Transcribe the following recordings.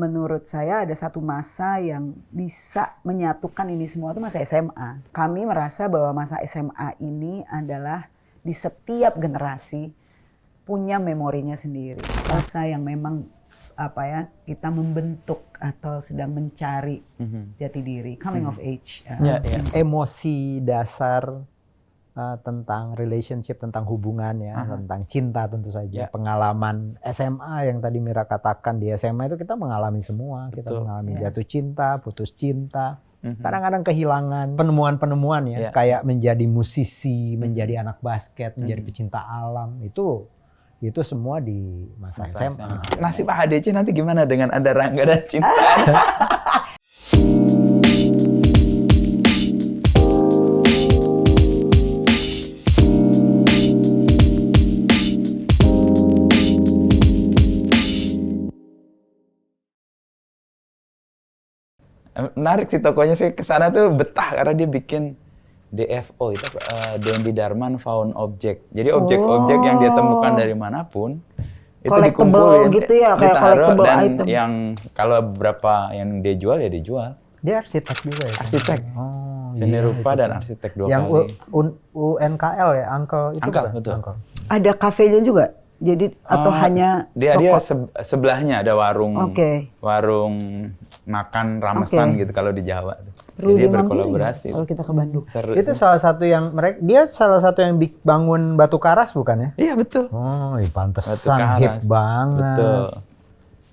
menurut saya ada satu masa yang bisa menyatukan ini semua itu masa SMA. Kami merasa bahwa masa SMA ini adalah di setiap generasi punya memorinya sendiri. Masa yang memang kita membentuk atau sedang mencari jati diri, coming of age. Emosi dasar tentang relationship, tentang hubungan ya, tentang cinta tentu saja. Pengalaman SMA yang tadi Mira katakan, di SMA itu kita mengalami semua. Kita mengalami jatuh cinta, putus cinta, kadang-kadang kehilangan penemuan-penemuan ya, kayak menjadi musisi, menjadi anak basket, menjadi pecinta alam, itu semua di masa SMA. Nasib ADC nanti gimana dengan Ada Rangga dan Cinta? Menarik sih, tokonya sih kesana tuh betah karena dia bikin DFO itu Dendi Darman Found Object. Jadi objek-objek yang dia temukan dari manapun itu dikumpulin, gitu ya, kayak ditaruh, dan item. yang kalau berapa yang dia jual ya dijual. Dia arsitek juga ya? Arsitek. Seni rupa dan arsitek dua yang kali. UNKL ya, Uncle itu. Uncle, bukan? betul. Uncle. Ada kafenya juga? Jadi atau hanya dia sebelahnya ada warung makan ramesan gitu kalau di Jawa. Jadi berkolaborasi. Kalau kita ke Bandung. Seru itu sih. salah satu yang dia salah satu yang bangun Batu Karas bukan ya? Iya betul. Oh, pantesan Batu Karas. hip banget. Betul.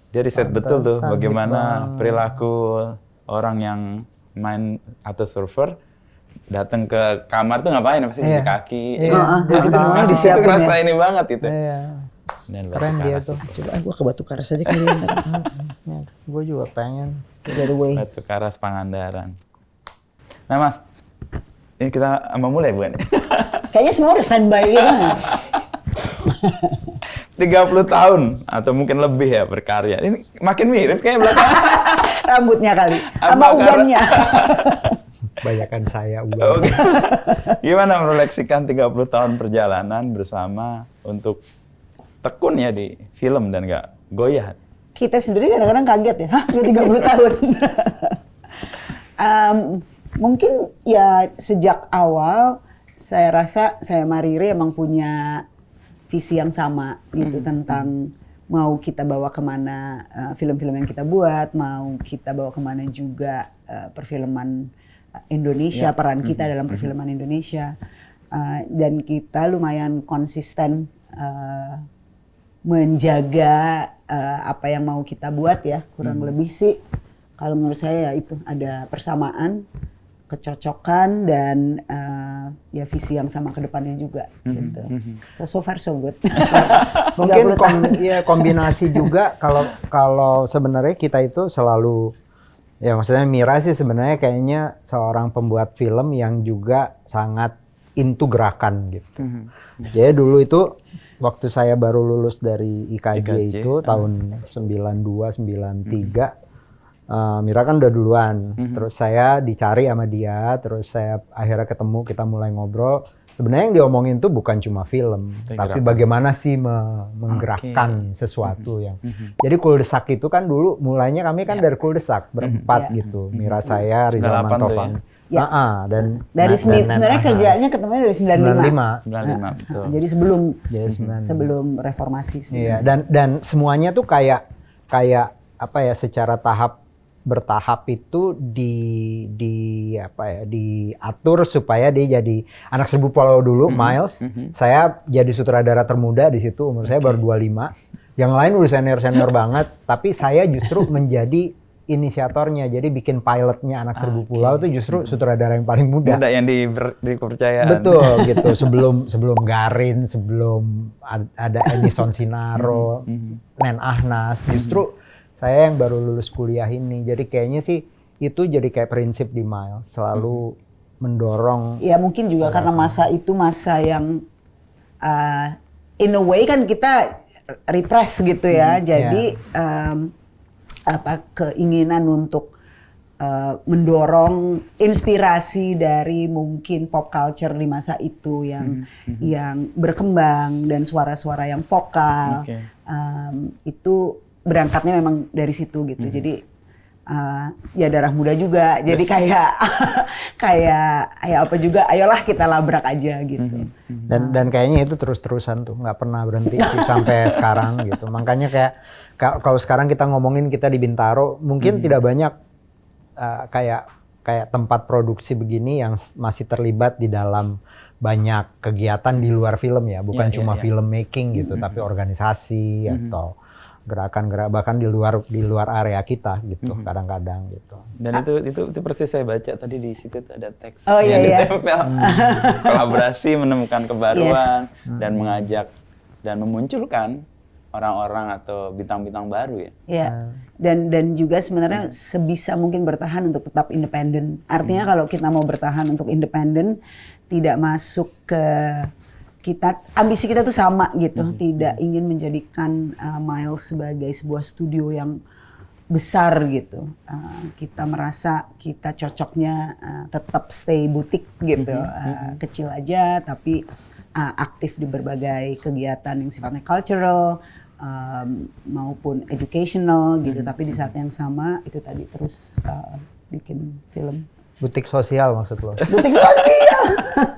Dia riset betul tuh Pantesan bagaimana hip banget. perilaku orang yang main atau surfer datang ke kamar tuh ngapain? Pasti cuci kaki. Itu di situ kerasa ini banget itu. Iya. Dan Keren Batu dia Karas tuh. Coba gue ke Batu Karas aja kali ini. Gue juga pengen. Batu Karas Pangandaran. Nah Mas, ini kita mau mulai bukan? Kayaknya semua udah standby gitu. 30 tahun atau mungkin lebih ya berkarya. Ini makin mirip kayak belakang. Rambutnya kali, sama ubannya. Banyakan saya uban. Oke. Gimana merefleksikan 30 tahun perjalanan bersama untuk tekun ya di film dan nggak goyah? Kita sendiri kadang-kadang kaget ya, hah, udah 30 tahun. Mungkin ya sejak awal saya rasa saya sama Riri emang punya visi yang sama gitu tentang mau kita bawa kemana film-film yang kita buat, mau kita bawa kemana juga perfilman Indonesia, peran kita dalam perfilman Indonesia. Dan kita lumayan konsisten menjaga apa yang mau kita buat ya, kurang lebih sih. Kalau menurut saya ya itu ada persamaan, kecocokan, dan ya visi yang sama ke depannya juga gitu. So far so good. Mungkin kombinasi juga kalau sebenarnya kita itu selalu ya, maksudnya Mira sih sebenarnya kayaknya seorang pembuat film yang juga sangat into gerakan gitu. Jadi dulu itu waktu saya baru lulus dari IKJ itu tahun 92 93, Mira kan udah duluan. Terus saya dicari sama dia, terus saya akhirnya ketemu, kita mulai ngobrol. Sebenarnya yang diomongin tuh bukan cuma film, tapi bagaimana sih menggerakkan sesuatu yang. Jadi Kuldesak itu kan dulu mulainya kami kan dari Kuldesak berempat gitu. Mira, saya, Rizal Mantofan. Dan dari sebenarnya kerjanya ketemunya dari 95. 95 betul. Jadi sebelum reformasi sebenarnya. Iya, dan semuanya tuh kayak apa ya, secara bertahap itu diatur supaya dia jadi anak Seribu Pulau dulu, Miles. Saya jadi sutradara termuda di situ, umur saya baru 25. Yang lain udah senior banget, tapi saya justru menjadi inisiatornya. Jadi bikin pilotnya Anak Seribu Pulau itu justru sutradara yang paling muda. Muda yang dipercayaan. Betul gitu. Sebelum Garin, sebelum ada Edison Sinaro, Nen Ahnas, justru saya yang baru lulus kuliah ini. Jadi kayaknya sih itu jadi kayak prinsip di Miles, selalu mendorong. Ya mungkin juga karena masa itu masa yang in a way kan kita repress gitu ya. Jadi keinginan untuk mendorong inspirasi dari mungkin pop culture di masa itu yang berkembang dan suara-suara yang vokal itu berangkatnya memang dari situ gitu. Jadi ya darah muda juga. Jadi kayak apa juga, ayolah kita labrak aja gitu. Dan kayaknya itu terus-terusan tuh, nggak pernah berhenti sih sampai sekarang gitu. Makanya kayak kalau sekarang kita ngomongin kita di Bintaro, mungkin tidak banyak kayak tempat produksi begini yang masih terlibat di dalam banyak kegiatan di luar film ya, bukan cuma film making gitu, tapi organisasi atau gerakan-gerakan bahkan di luar area kita gitu kadang-kadang gitu. Dan itu persis saya baca tadi di situ tuh ada teks Oh, yang iya. ditempel. Kolaborasi, menemukan kebaruan dan mengajak dan memunculkan orang-orang atau bintang-bintang baru ya. Ya. Dan juga sebenarnya sebisa mungkin bertahan untuk tetap independen. Artinya kalau kita mau bertahan untuk independen, tidak masuk ke ambisi kita tuh sama gitu, tidak ingin menjadikan Miles sebagai sebuah studio yang besar gitu. Kita merasa kita cocoknya tetap stay butik gitu, kecil aja tapi aktif di berbagai kegiatan yang sifatnya cultural maupun educational gitu. Tapi di saat yang sama itu tadi terus bikin film. Butik sosial maksud lo? Butik sosial.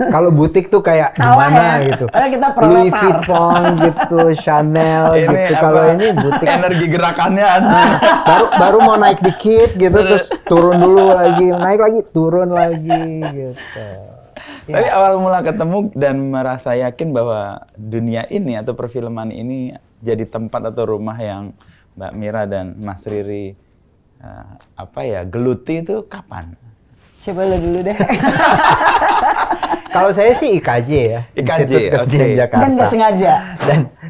Kalau butik tuh kayak Salah gimana ya? gitu? Karena kita Louis proletar. Vuitton gitu, Chanel gitu. Kalau ini butik energi gerakannya ada. baru mau naik dikit gitu terus turun dulu lagi, naik lagi, turun lagi gitu. Tapi awal mula ketemu dan merasa yakin bahwa dunia ini atau perfilman ini jadi tempat atau rumah yang Mbak Mira dan Mas Riri geluti itu kapan? Coba lo dulu deh. Kalau saya sih IKJ ya, IKJ, Institut Kesenian oke. Jakarta. Dan nggak sengaja.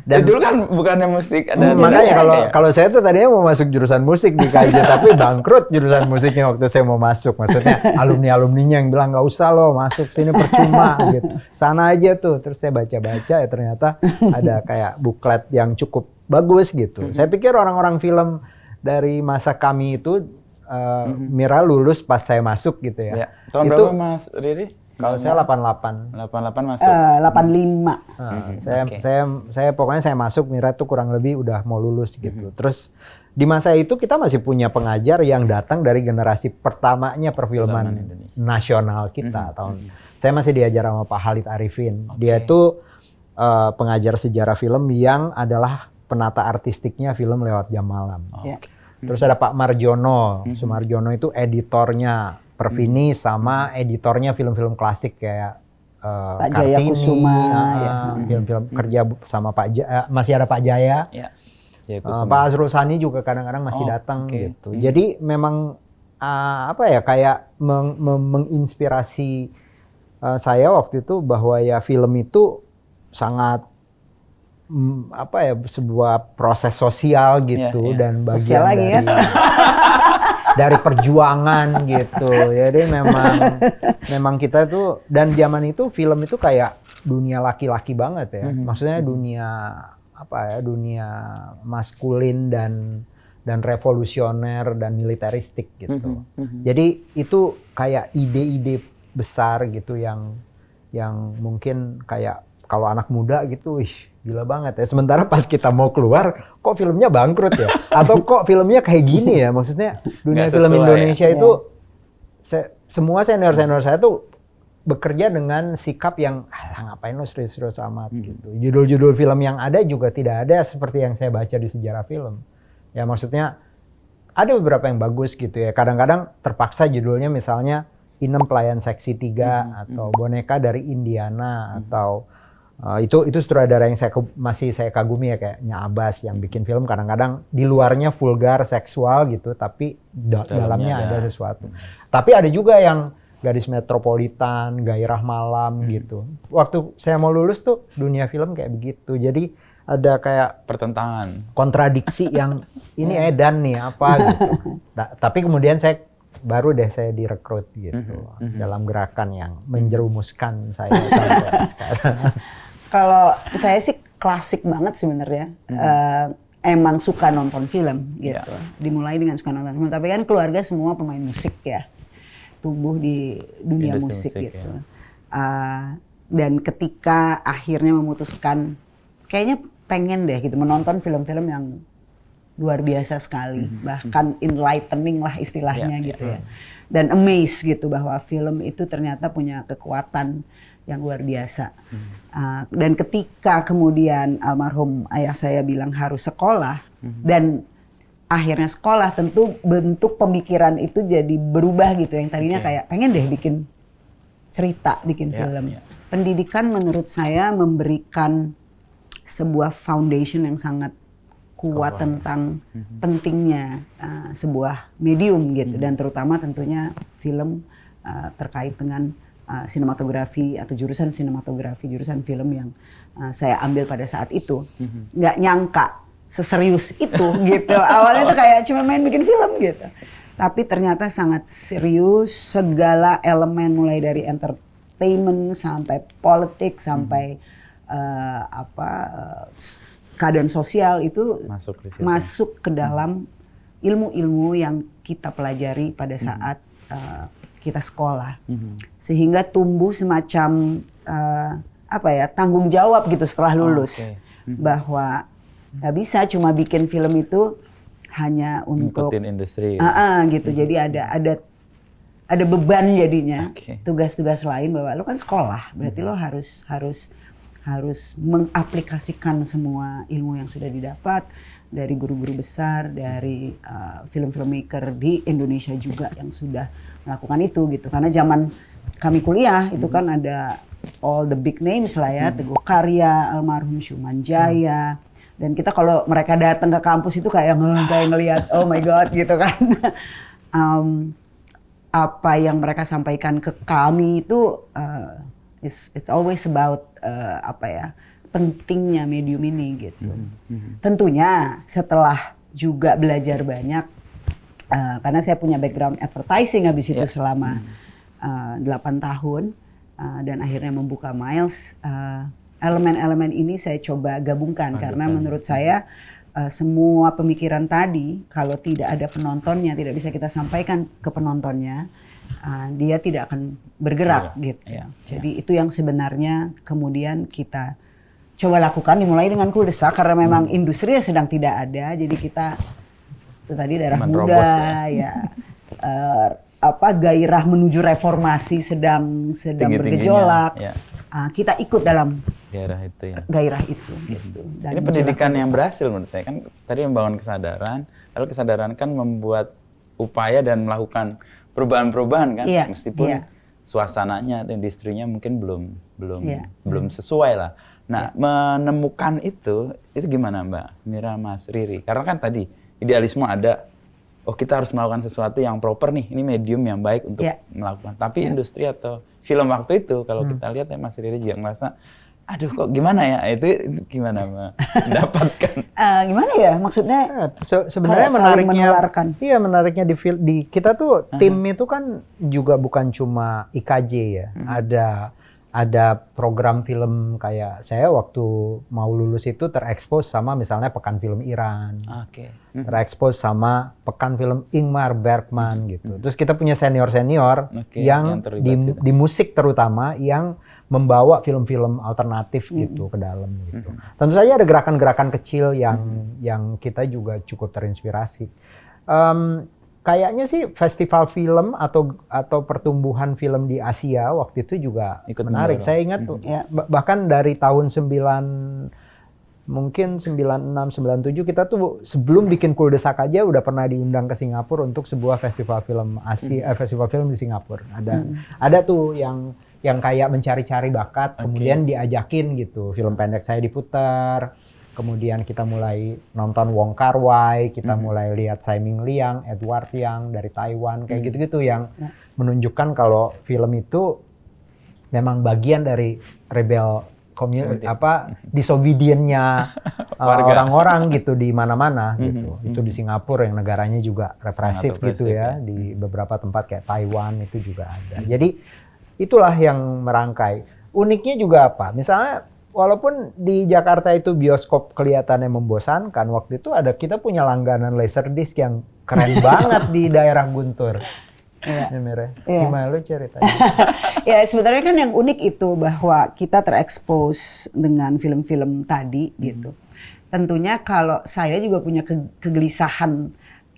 Dan Dulu kan bukannya musik ada. makanya kalau saya tuh tadinya mau masuk jurusan musik di IKJ tapi bangkrut jurusan musiknya waktu saya mau masuk. Maksudnya alumninya yang bilang nggak usah lo masuk sini percuma gitu. Sana aja tuh. Terus saya baca-baca ya ternyata ada kayak buklet yang cukup bagus gitu. Saya pikir orang-orang film dari masa kami itu Mira lulus pas saya masuk gitu ya. Tahun itu, berapa Mas Riri? Kalau saya 88. 88 masuk. 85. Saya pokoknya saya masuk Mira tuh kurang lebih udah mau lulus gitu. Terus di masa itu kita masih punya pengajar yang datang dari generasi pertamanya perfilman nasional kita saya masih diajar sama Pak Halid Arifin. Dia itu pengajar sejarah film yang adalah penata artistiknya film lewat jam malam. Terus ada Pak Marjono, Sumarjono itu editornya Perfini sama editornya film-film klasik kayak Pak Jaya Kartini, Kusuma, film-film kerja sama masih ada Pak Jaya, Pak Azrul Sani juga kadang-kadang masih datang gitu. Jadi memang kayak menginspirasi saya waktu itu bahwa ya film itu sangat sebuah proses sosial gitu dan bagian lagi, dari dari perjuangan gitu. Jadi memang kita tuh dan zaman itu film itu kayak dunia laki-laki banget ya. Maksudnya dunia dunia maskulin dan revolusioner dan militeristik gitu. Jadi itu kayak ide-ide besar gitu yang mungkin kayak kalau anak muda gitu, gila banget ya. Sementara pas kita mau keluar, kok filmnya bangkrut ya? Atau kok filmnya kayak gini ya? Maksudnya dunia film Indonesia itu, semua senior-senior saya tuh bekerja dengan sikap yang, ngapain lo serius-serius amat gitu. Judul-judul film yang ada juga tidak ada seperti yang saya baca di sejarah film. Ya maksudnya, ada beberapa yang bagus gitu ya. Kadang-kadang terpaksa judulnya misalnya, Inem Pelayan Seksi 3, atau Boneka dari Indiana, atau itu sutradara yang masih saya kagumi ya kayak Abbas yang bikin film kadang-kadang di luarnya vulgar seksual gitu tapi dalamnya ada sesuatu. Tapi ada juga yang Gadis Metropolitan, Gairah Malam gitu. Waktu saya mau lulus tuh dunia film kayak begitu. Jadi ada kayak pertentangan, kontradiksi yang ini edan nih apa gitu. Tapi kemudian saya direkrut gitu dalam gerakan yang menjerumuskan saya sampai sekarang. Kalau saya sih klasik banget sebenarnya. Emang suka nonton film gitu. Dimulai dengan suka nonton film. Tapi kan keluarga semua pemain musik ya. Tumbuh di dunia musik gitu. Dan ketika akhirnya memutuskan, kayaknya pengen deh gitu menonton film-film yang luar biasa sekali, bahkan enlightening lah istilahnya Yeah, gitu ya. Dan amazed gitu bahwa film itu ternyata punya kekuatan yang luar biasa. Dan ketika kemudian almarhum ayah saya bilang harus sekolah, dan akhirnya sekolah, tentu bentuk pemikiran itu jadi berubah gitu. Yang tadinya kayak pengen deh bikin cerita, bikin film. Pendidikan menurut saya memberikan sebuah foundation yang sangat kuat tentang pentingnya sebuah medium gitu, dan terutama tentunya film terkait dengan sinematografi atau jurusan sinematografi, jurusan film yang saya ambil pada saat itu. Nggak nyangka seserius itu gitu. Awalnya tuh kayak cuma main bikin film gitu. Tapi ternyata sangat serius, segala elemen mulai dari entertainment sampai politik sampai keadaan sosial itu masuk ke dalam ilmu-ilmu yang kita pelajari pada saat kita sekolah, sehingga tumbuh semacam tanggung jawab gitu setelah lulus, bahwa nggak bisa cuma bikin film itu hanya untuk ngikutin industri gitu. Jadi ada beban jadinya, tugas-tugas lain, bahwa lo kan sekolah, berarti lo harus mengaplikasikan semua ilmu yang sudah didapat dari guru-guru besar, dari film-filmmaker di Indonesia juga yang sudah melakukan itu gitu. Karena zaman kami kuliah itu kan ada all the big names lah ya, Teguh Karya, almarhum Syuman Jaya, dan kita kalau mereka datang ke kampus itu kayak ngelihat oh my god gitu kan. Apa yang mereka sampaikan ke kami itu it's always about pentingnya medium ini gitu. Tentunya setelah juga belajar banyak, karena saya punya background advertising habis itu selama 8 tahun, dan akhirnya membuka Miles. Elemen-elemen ini saya coba gabungkan karena menurut saya semua pemikiran tadi kalau tidak ada penontonnya, tidak bisa kita sampaikan ke penontonnya, dia tidak akan bergerak gitu. Jadi itu yang sebenarnya kemudian kita coba lakukan, dimulai dengan Kuldesak karena memang industrinya sedang tidak ada. Jadi kita itu tadi darah muda gairah menuju reformasi sedang bergejolak. Kita ikut dalam gairah itu gitu. Dan ini pendidikan yang berhasil menurut saya, kan tadi membangun kesadaran, lalu kesadaran kan membuat upaya dan melakukan perubahan-perubahan kan, meskipun suasananya atau industrinya mungkin belum sesuai lah. Nah, menemukan itu gimana Mbak Mira, Mas Riri? Karena kan tadi idealisme ada, kita harus melakukan sesuatu yang proper nih, ini medium yang baik untuk melakukan. Tapi industri atau film waktu itu kalau kita lihat Mas Riri juga ngerasa, aduh kok gimana ya, itu gimana mendapatkan? Gimana ya maksudnya? Sebenarnya menariknya di kita tuh tim itu kan juga bukan cuma IKJ ya, ada program film kayak saya waktu mau lulus itu terekspos sama misalnya Pekan Film Iran, terekspos sama Pekan Film Ingmar Bergman gitu. Terus kita punya senior yang di musik terutama yang membawa film-film alternatif gitu ke dalam gitu. Tentu saja ada gerakan-gerakan kecil yang kita juga cukup terinspirasi. Kayaknya sih festival film atau pertumbuhan film di Asia waktu itu juga menarik. Saya ingat bahkan dari tahun 96, 97 kita tuh sebelum bikin Kuldesak aja udah pernah diundang ke Singapura untuk sebuah festival film Asia, festival film di Singapura. Ada tuh yang kayak mencari-cari bakat, kemudian diajakin gitu. Film pendek saya diputar. Kemudian kita mulai nonton Wong Kar-wai, kita mulai lihat Tsai Ming Liang, Edward Yang dari Taiwan, kayak gitu-gitu yang menunjukkan kalau film itu memang bagian dari rebel disobedience-nya orang-orang gitu di mana-mana gitu. Itu di Singapura yang negaranya juga represif gitu ya, di beberapa tempat kayak Taiwan itu juga ada. Jadi itulah yang merangkai. Uniknya juga apa? Misalnya walaupun di Jakarta itu bioskop kelihatannya membosankan, waktu itu kita punya langganan laserdisc yang keren banget di daerah Guntur. Gimana lu ceritanya? Ya sebenarnya kan yang unik itu bahwa kita terekspos dengan film-film tadi gitu. tentunya kalau saya juga punya kegelisahan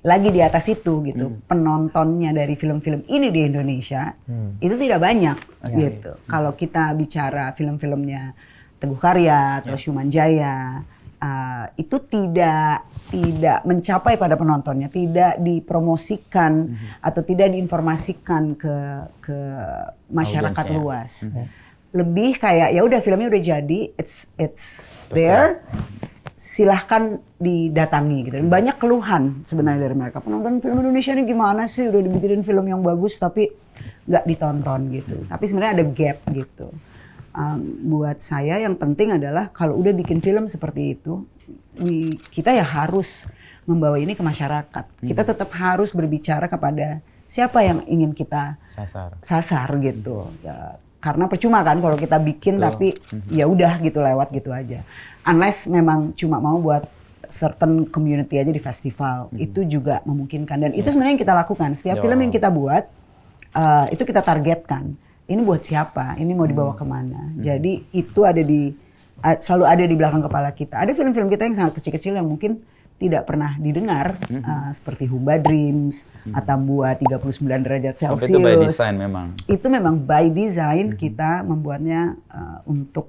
lagi di atas itu gitu. Penontonnya dari film-film ini di Indonesia itu tidak banyak gitu. Kalau kita bicara film-filmnya Teguh Karya atau Syuman Jaya, itu tidak mencapai pada penontonnya, tidak dipromosikan atau tidak diinformasikan ke masyarakat luas. Lebih kayak ya udah filmnya udah jadi, it's there, silahkan didatangi gitu. Dan banyak keluhan sebenarnya dari mereka, penonton film Indonesia ini gimana sih, udah dibikin film yang bagus tapi nggak ditonton gitu. Tapi sebenarnya ada gap gitu. Buat saya yang penting adalah kalau udah bikin film seperti itu, kita ya harus membawa ini ke masyarakat. Kita tetap harus berbicara kepada siapa yang ingin kita sasar gitu. Ya, karena percuma kan kalau kita bikin tapi ya udah gitu lewat gitu aja. Unless memang cuma mau buat certain community aja di festival, itu juga memungkinkan. Dan itu sebenarnya yang kita lakukan. Setiap film yang kita buat, itu kita targetkan. Ini buat siapa? Ini mau dibawa kemana? Jadi itu selalu ada di belakang kepala kita. Ada film-film kita yang sangat kecil-kecil yang mungkin tidak pernah didengar, seperti Humba Dreams, Atambua 39 derajat Celcius. Itu by design memang? Itu memang by design, kita membuatnya untuk,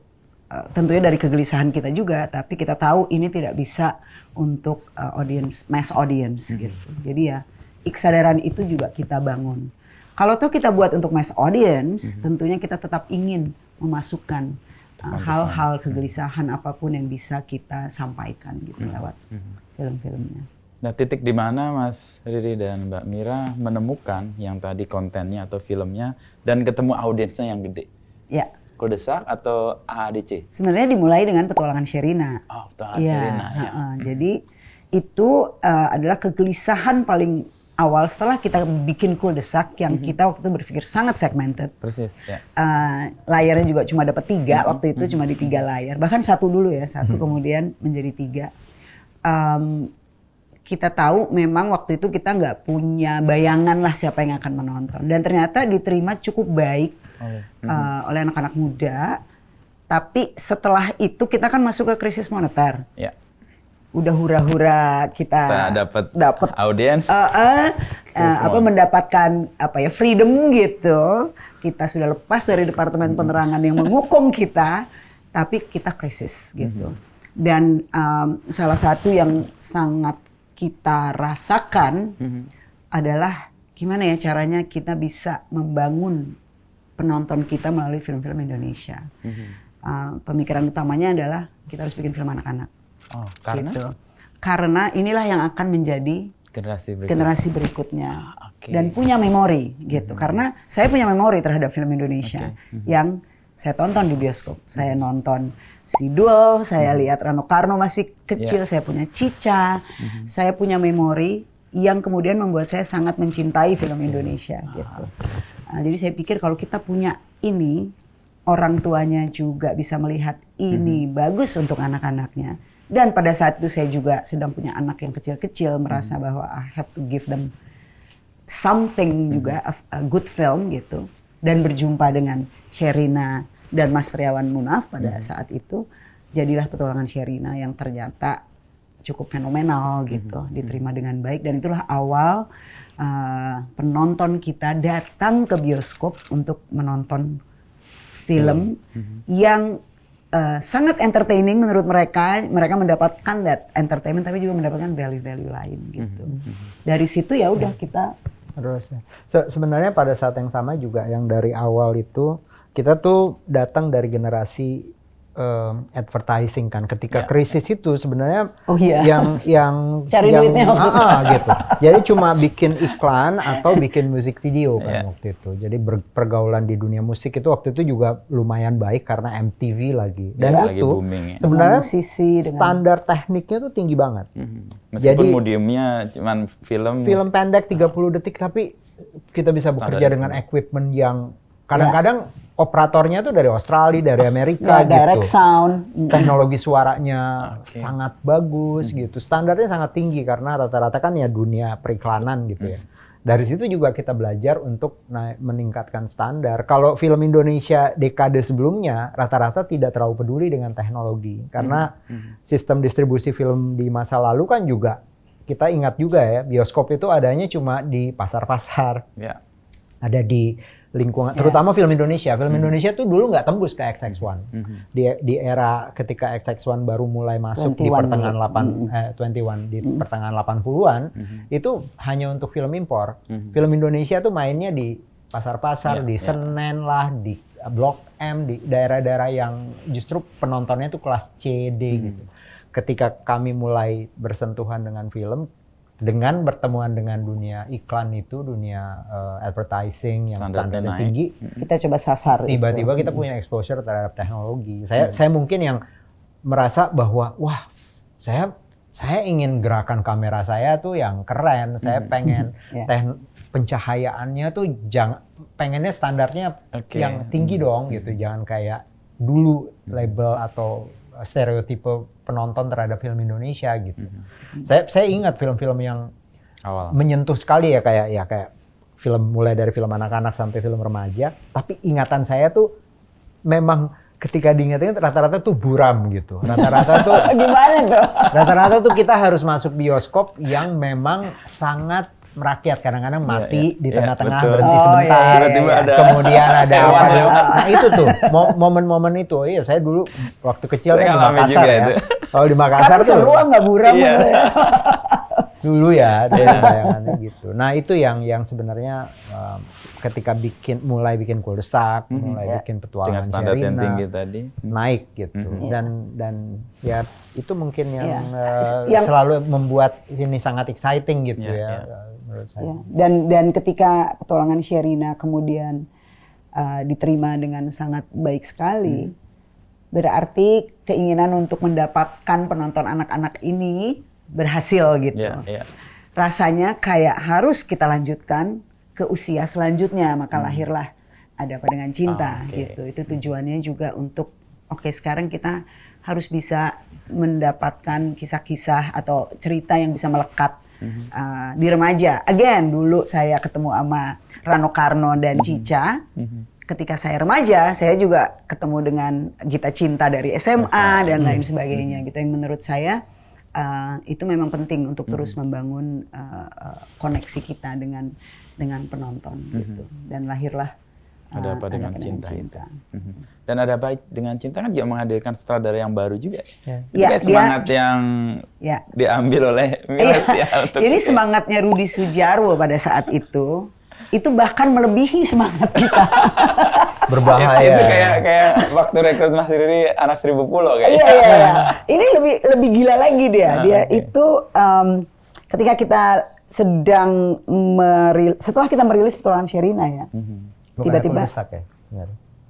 tentunya dari kegelisahan kita juga, tapi kita tahu ini tidak bisa untuk mass audience gitu. Jadi ya, kesadaran itu juga kita bangun. Kalau tuh kita buat untuk mass audience, tentunya kita tetap ingin memasukkan hal-hal kegelisahan apapun yang bisa kita sampaikan gitu lewat film-filmnya. Nah, titik di mana Mas Riri dan Mbak Mira menemukan yang tadi kontennya atau filmnya dan ketemu audiensnya yang gede? Ya. Kuldesak atau AADC? Sebenarnya dimulai dengan Petualangan Sherina. Oh, Petualangan Sherina. Ya. Jadi itu adalah kegelisahan paling awal setelah kita bikin Kuldesak yang kita waktu itu berpikir sangat segmented. Persis. Ya. Layarnya juga cuma dapat 3 waktu itu, cuma di 3 layar. Bahkan 1 dulu ya, 1 kemudian menjadi 3. Kita tahu memang waktu itu kita nggak punya bayangan lah siapa yang akan menonton. Dan ternyata diterima cukup baik oleh anak-anak muda. Tapi setelah itu kita kan masuk ke krisis moneter. Ya. Udah hura-hura kita dapat audiens, mendapatkan freedom gitu. Kita sudah lepas dari departemen penerangan yang menghukum kita, tapi kita krisis gitu. Dan salah satu yang sangat kita rasakan adalah gimana ya caranya kita bisa membangun penonton kita melalui film-film Indonesia. Pemikiran utamanya adalah kita harus bikin film anak-anak. Oh, karena? Gitu. Karena inilah yang akan menjadi generasi berikutnya. Dan punya memori gitu. Karena saya punya memori terhadap film Indonesia yang saya tonton di bioskop. Saya nonton Sidul, saya lihat Rano Karno masih kecil, saya punya Cica, saya punya memori yang kemudian membuat saya sangat mencintai film Indonesia gitu. Jadi saya pikir kalau kita punya ini, orang tuanya juga bisa melihat ini bagus untuk anak-anaknya. Dan pada saat itu saya juga sedang punya anak yang kecil-kecil, merasa bahwa I have to give them something juga, a good film gitu. Dan berjumpa dengan Sherina dan Mas Triawan Munaf pada saat itu, jadilah Petualangan Sherina yang ternyata cukup fenomenal gitu, diterima dengan baik. Dan itulah awal penonton kita datang ke bioskop untuk menonton film yang sangat entertaining menurut mereka. Mereka mendapatkan that entertainment, tapi juga mendapatkan value-value lain gitu. Dari situ ya udah kita terus. Sebenarnya pada saat yang sama juga yang dari awal itu kita tuh datang dari generasi advertising kan. Ketika krisis itu sebenarnya yang cari duitnya maksudnya. Gitu. Jadi cuma bikin iklan atau bikin musik video kan waktu itu. Jadi pergaulan di dunia musik itu waktu itu juga lumayan baik karena MTV lagi. Dan itu booming, sebenarnya standar tekniknya tuh tinggi banget. Meskipun jadi mediumnya cuman film pendek 30 detik tapi kita bisa bekerja dengan equipment yang kadang-kadang operatornya tuh dari Australia, dari Amerika gitu. Direct sound. Teknologi suaranya sangat bagus gitu. Standarnya sangat tinggi karena rata-rata kan ya dunia periklanan gitu ya. dari situ juga kita belajar untuk meningkatkan standar. Kalau film Indonesia dekade sebelumnya rata-rata tidak terlalu peduli dengan teknologi karena sistem distribusi film di masa lalu kan juga kita ingat juga ya, bioskop itu adanya cuma di pasar-pasar. Ya. Ada di lingkungan, terutama film Indonesia. Film Indonesia tuh dulu nggak tembus ke XX1. Di era ketika XX1 baru mulai masuk di pertengahan 21 di pertengahan 80-an, itu hanya untuk film impor. Film Indonesia tuh mainnya di pasar-pasar, di Senen lah, di Blok M, di daerah-daerah yang justru penontonnya tuh kelas C, D gitu. Ketika kami mulai bersentuhan dengan film, dengan bertemuan dengan dunia iklan itu, dunia advertising yang standarnya tinggi, kita coba sasar. Tiba-tiba kita punya exposure terhadap teknologi. Saya mungkin yang merasa bahwa wah, saya ingin gerakan kamera saya tuh yang keren. Saya pengen pencahayaannya tuh pengennya standarnya yang tinggi dong gitu. Jangan kayak dulu label atau stereotipe penonton terhadap film Indonesia gitu. Saya ingat film-film yang menyentuh sekali ya kayak film mulai dari film anak-anak sampai film remaja, tapi ingatan saya tuh memang ketika diingat-ingat rata-rata tuh buram gitu. Rata-rata tuh gimana tuh? Rata-rata tuh kita harus masuk bioskop yang memang sangat merakyat, kadang-kadang mati di tengah-tengah, berhenti sebentar, kemudian ada apa? Nah itu tuh momen-momen itu. Iya, saya dulu waktu kecil kan di Makassar ya. Kalau di Makassar tuh seru nggak buram dulu ya, bayangannya gitu. Nah itu yang sebenarnya ketika mulai bikin Kuldesak, mulai bikin petualangan standar yang Sherina, tinggi tadi naik gitu. Dan ya itu mungkin yang selalu membuat ini sangat exciting gitu menurut saya. Dan ketika petualangan Sherina kemudian diterima dengan sangat baik sekali, berarti keinginan untuk mendapatkan penonton anak-anak ini berhasil gitu. Rasanya kayak harus kita lanjutkan ke usia selanjutnya, maka lahirlah Ada Apa Dengan Cinta gitu. Itu tujuannya juga untuk sekarang kita harus bisa mendapatkan kisah-kisah atau cerita yang bisa melekat di remaja. Again, dulu saya ketemu sama Rano Karno dan Cica. Ketika saya remaja, saya juga ketemu dengan Gita Cinta dari SMA dan lain sebagainya gitu. Yang menurut saya itu memang penting untuk terus membangun koneksi kita dengan penonton gitu. Dan lahirlah Ada Apa Dengan Cinta. Dan Ada Apa Dengan Cinta kan juga menghadirkan sutradara yang baru juga. Itu kayak semangat yang diambil oleh milenial. Jadi semangatnya Rudi Sudjarwo pada saat itu bahkan melebihi semangat kita. Berbahaya. Itu kayak waktu rekrut Mas Riri Anak Seribu Pulau kayaknya. Iya. Ini lebih gila lagi dia. Itu ketika kita sedang setelah kita merilis Petualangan Sherina ya. Tiba-tiba Kuldesak ya.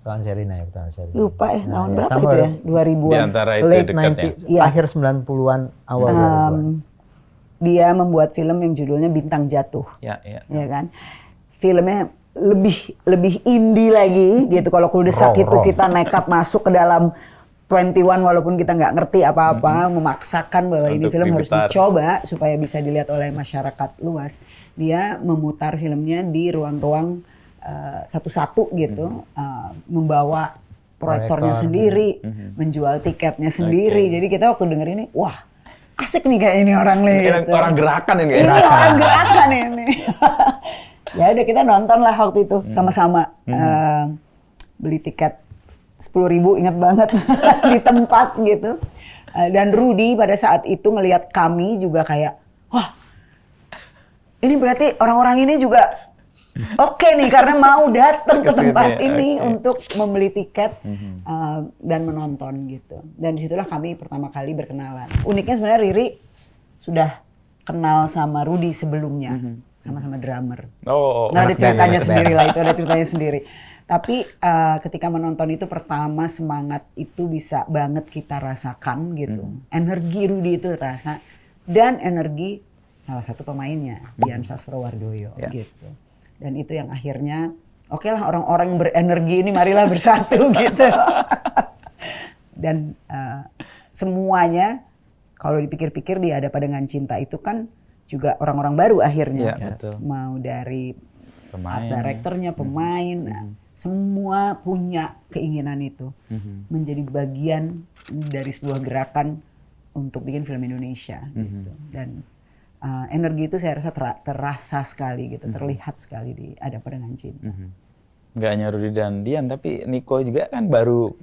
Petualangan Sherina ya, Petualangan Sherina. Lupa tahun berapa itu ya? 2000-an. Di antara itu Late dekatnya. 90, akhir 90-an, awal 2000-an. Dia membuat film yang judulnya Bintang Jatuh. Ya kan? Filmnya lebih indie lagi gitu. Kalau Kuldesak itu kita nekat masuk ke dalam 21 walaupun kita nggak ngerti apa-apa, memaksakan bahwa ini film harus dicoba supaya bisa dilihat oleh masyarakat luas. Dia memutar filmnya di ruang-ruang satu-satu gitu, membawa proyektornya sendiri, menjual tiketnya sendiri. Jadi kita waktu denger ini, wah asik nih kayak ini orang nih. Gitu. Orang gerakan ini. Ini orang gerakan ini. Ya udah kita nonton lah waktu itu sama-sama beli tiket 10.000, ingat banget di tempat gitu. Dan Rudi pada saat itu ngelihat kami juga kayak, wah ini berarti orang-orang ini juga oke nih karena mau datang ke tempat ini untuk membeli tiket dan menonton gitu. Dan disitulah kami pertama kali berkenalan. Uniknya sebenarnya Riri sudah kenal sama Rudi sebelumnya, sama-sama drummer. Nah ada ceritanya sendiri lah, itu ada ceritanya sendiri. Tapi ketika menonton itu pertama semangat itu bisa banget kita rasakan gitu. Energi Rudi itu terasa dan energi salah satu pemainnya, Dian Sastrowardoyo gitu. Dan itu yang akhirnya, oke lah orang-orang yang berenergi ini marilah bersatu gitu. Dan semuanya kalau dipikir-pikir di Ada Apa Dengan Cinta itu kan juga orang-orang baru akhirnya. Iya, betul. Mau dari Pemain. art directornya, pemain, nah, semua punya keinginan itu menjadi bagian dari sebuah gerakan untuk bikin film Indonesia gitu. Dan energi itu saya rasa terasa sekali gitu, terlihat sekali di Ada Apa Dengan Cinta. Nggak hanya Rudy dan Dian, tapi Niko juga kan baru.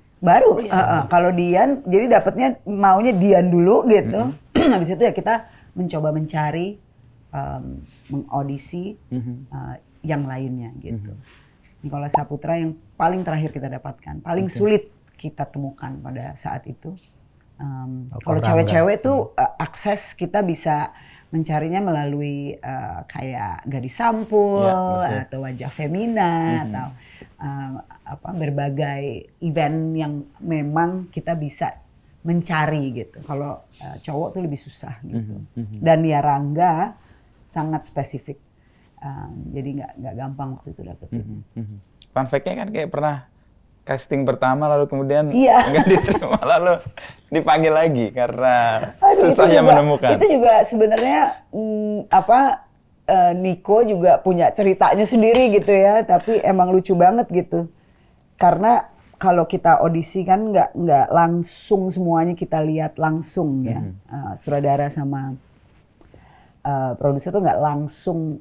Kalau Dian, jadi dapatnya maunya Dian dulu gitu. Habis itu ya kita mencoba mencari, mengaudisi yang lainnya gitu. Nicholas Saputra yang paling terakhir kita dapatkan, paling sulit kita temukan pada saat itu. Kalau cewek-cewek tuh akses kita bisa mencarinya melalui kayak Gadis Sampul atau Wajah Femina atau berbagai event yang memang kita bisa mencari gitu. Kalau cowok tuh lebih susah gitu. Dan ya Rangga sangat spesifik, jadi nggak gampang waktu itu dapetin. Fun fact-nya kan kayak pernah casting pertama lalu kemudian nggak diterima lalu dipanggil lagi karena susahnya menemukan. Itu juga sebenarnya Niko juga punya ceritanya sendiri gitu ya, tapi emang lucu banget gitu. Karena kalau kita audisi kan nggak langsung semuanya kita lihat langsung ya. Sutradara sama produser tuh nggak langsung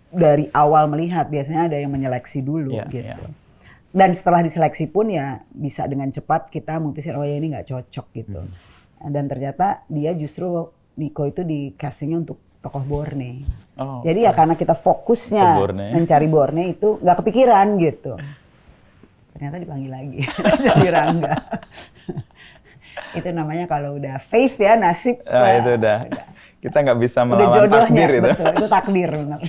dari awal melihat, biasanya ada yang menyeleksi dulu gitu. Dan setelah diseleksi pun ya bisa dengan cepat kita mutusin, oh ya ini nggak cocok gitu. Dan ternyata dia justru, Niko itu di castingnya untuk tokoh Borne. Jadi ya karena kita fokusnya mencari Borne itu nggak kepikiran gitu. Ternyata dipanggil lagi jadi Rangga. Itu namanya kalau udah faith ya, nasib. Itu udah. Kita nggak bisa melawan takdir itu. Betul, itu takdir benar.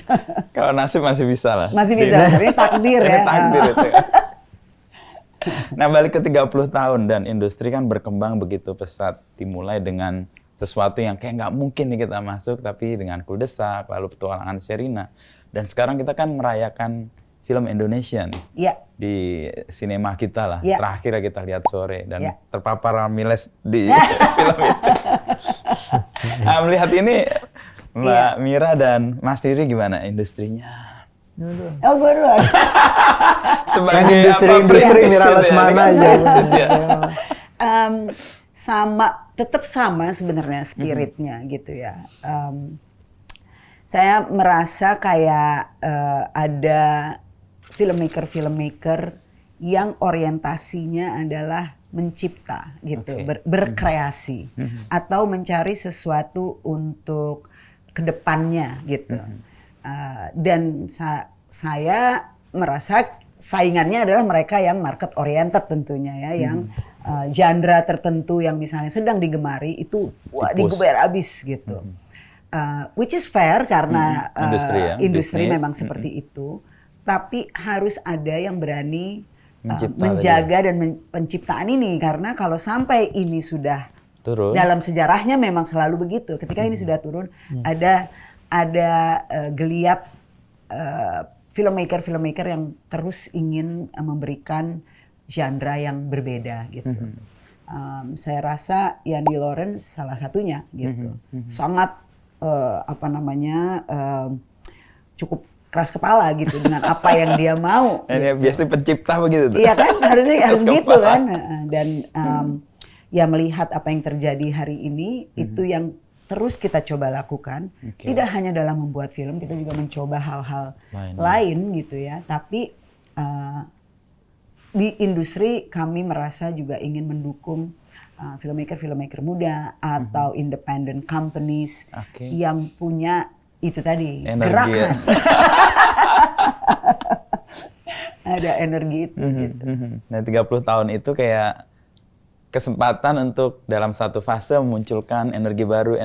Kalau nasib masih bisa lah. Masih bisa, ini takdir ya. Ini takdir itu. Nah, balik ke 30 tahun dan industri kan berkembang begitu pesat. Dimulai dengan sesuatu yang kayak nggak mungkin nih kita masuk, tapi dengan Kuldesak, lalu Petualangan Sherina. Dan sekarang kita kan merayakan film Indonesia nih. Iya. Di sinema kita lah. Ya. Terakhir kita lihat sore dan terpapar Miles di film itu. Nah, melihat ini Mbak Mira dan Mas Riri gimana industrinya? Oh, gue duluan. Sebagai industri Mira Lesmana aja. Tetap sama sebenarnya spiritnya gitu ya. Saya merasa kayak ada filmmaker yang orientasinya adalah mencipta gitu, berkreasi atau mencari sesuatu untuk kedepannya gitu. Dan saya merasa saingannya adalah mereka yang market oriented tentunya ya, yang genre tertentu yang misalnya sedang digemari itu digeber abis gitu. Which is fair karena industri memang seperti itu, tapi harus ada yang berani menjaga dan penciptaan ini, karena kalau sampai ini sudah turun, dalam sejarahnya memang selalu begitu. Ketika ini sudah turun, ada geliat filmmaker yang terus ingin memberikan genre yang berbeda gitu. Saya rasa Yandy Lawrence salah satunya gitu. Sangat cukup keras kepala gitu dengan apa yang dia mau. Gitu. Biasanya pencipta begitu tuh. Iya kan, harus gitu kan. Dan ya melihat apa yang terjadi hari ini, itu yang terus kita coba lakukan. Tidak hanya dalam membuat film, kita juga mencoba hal-hal lain gitu ya. Tapi di industri kami merasa juga ingin mendukung filmmaker muda atau independent companies yang punya itu tadi, energi, gerakan. Ada energi itu. Gitu. Nah, 30 tahun itu kayak kesempatan untuk dalam satu fase memunculkan energi baru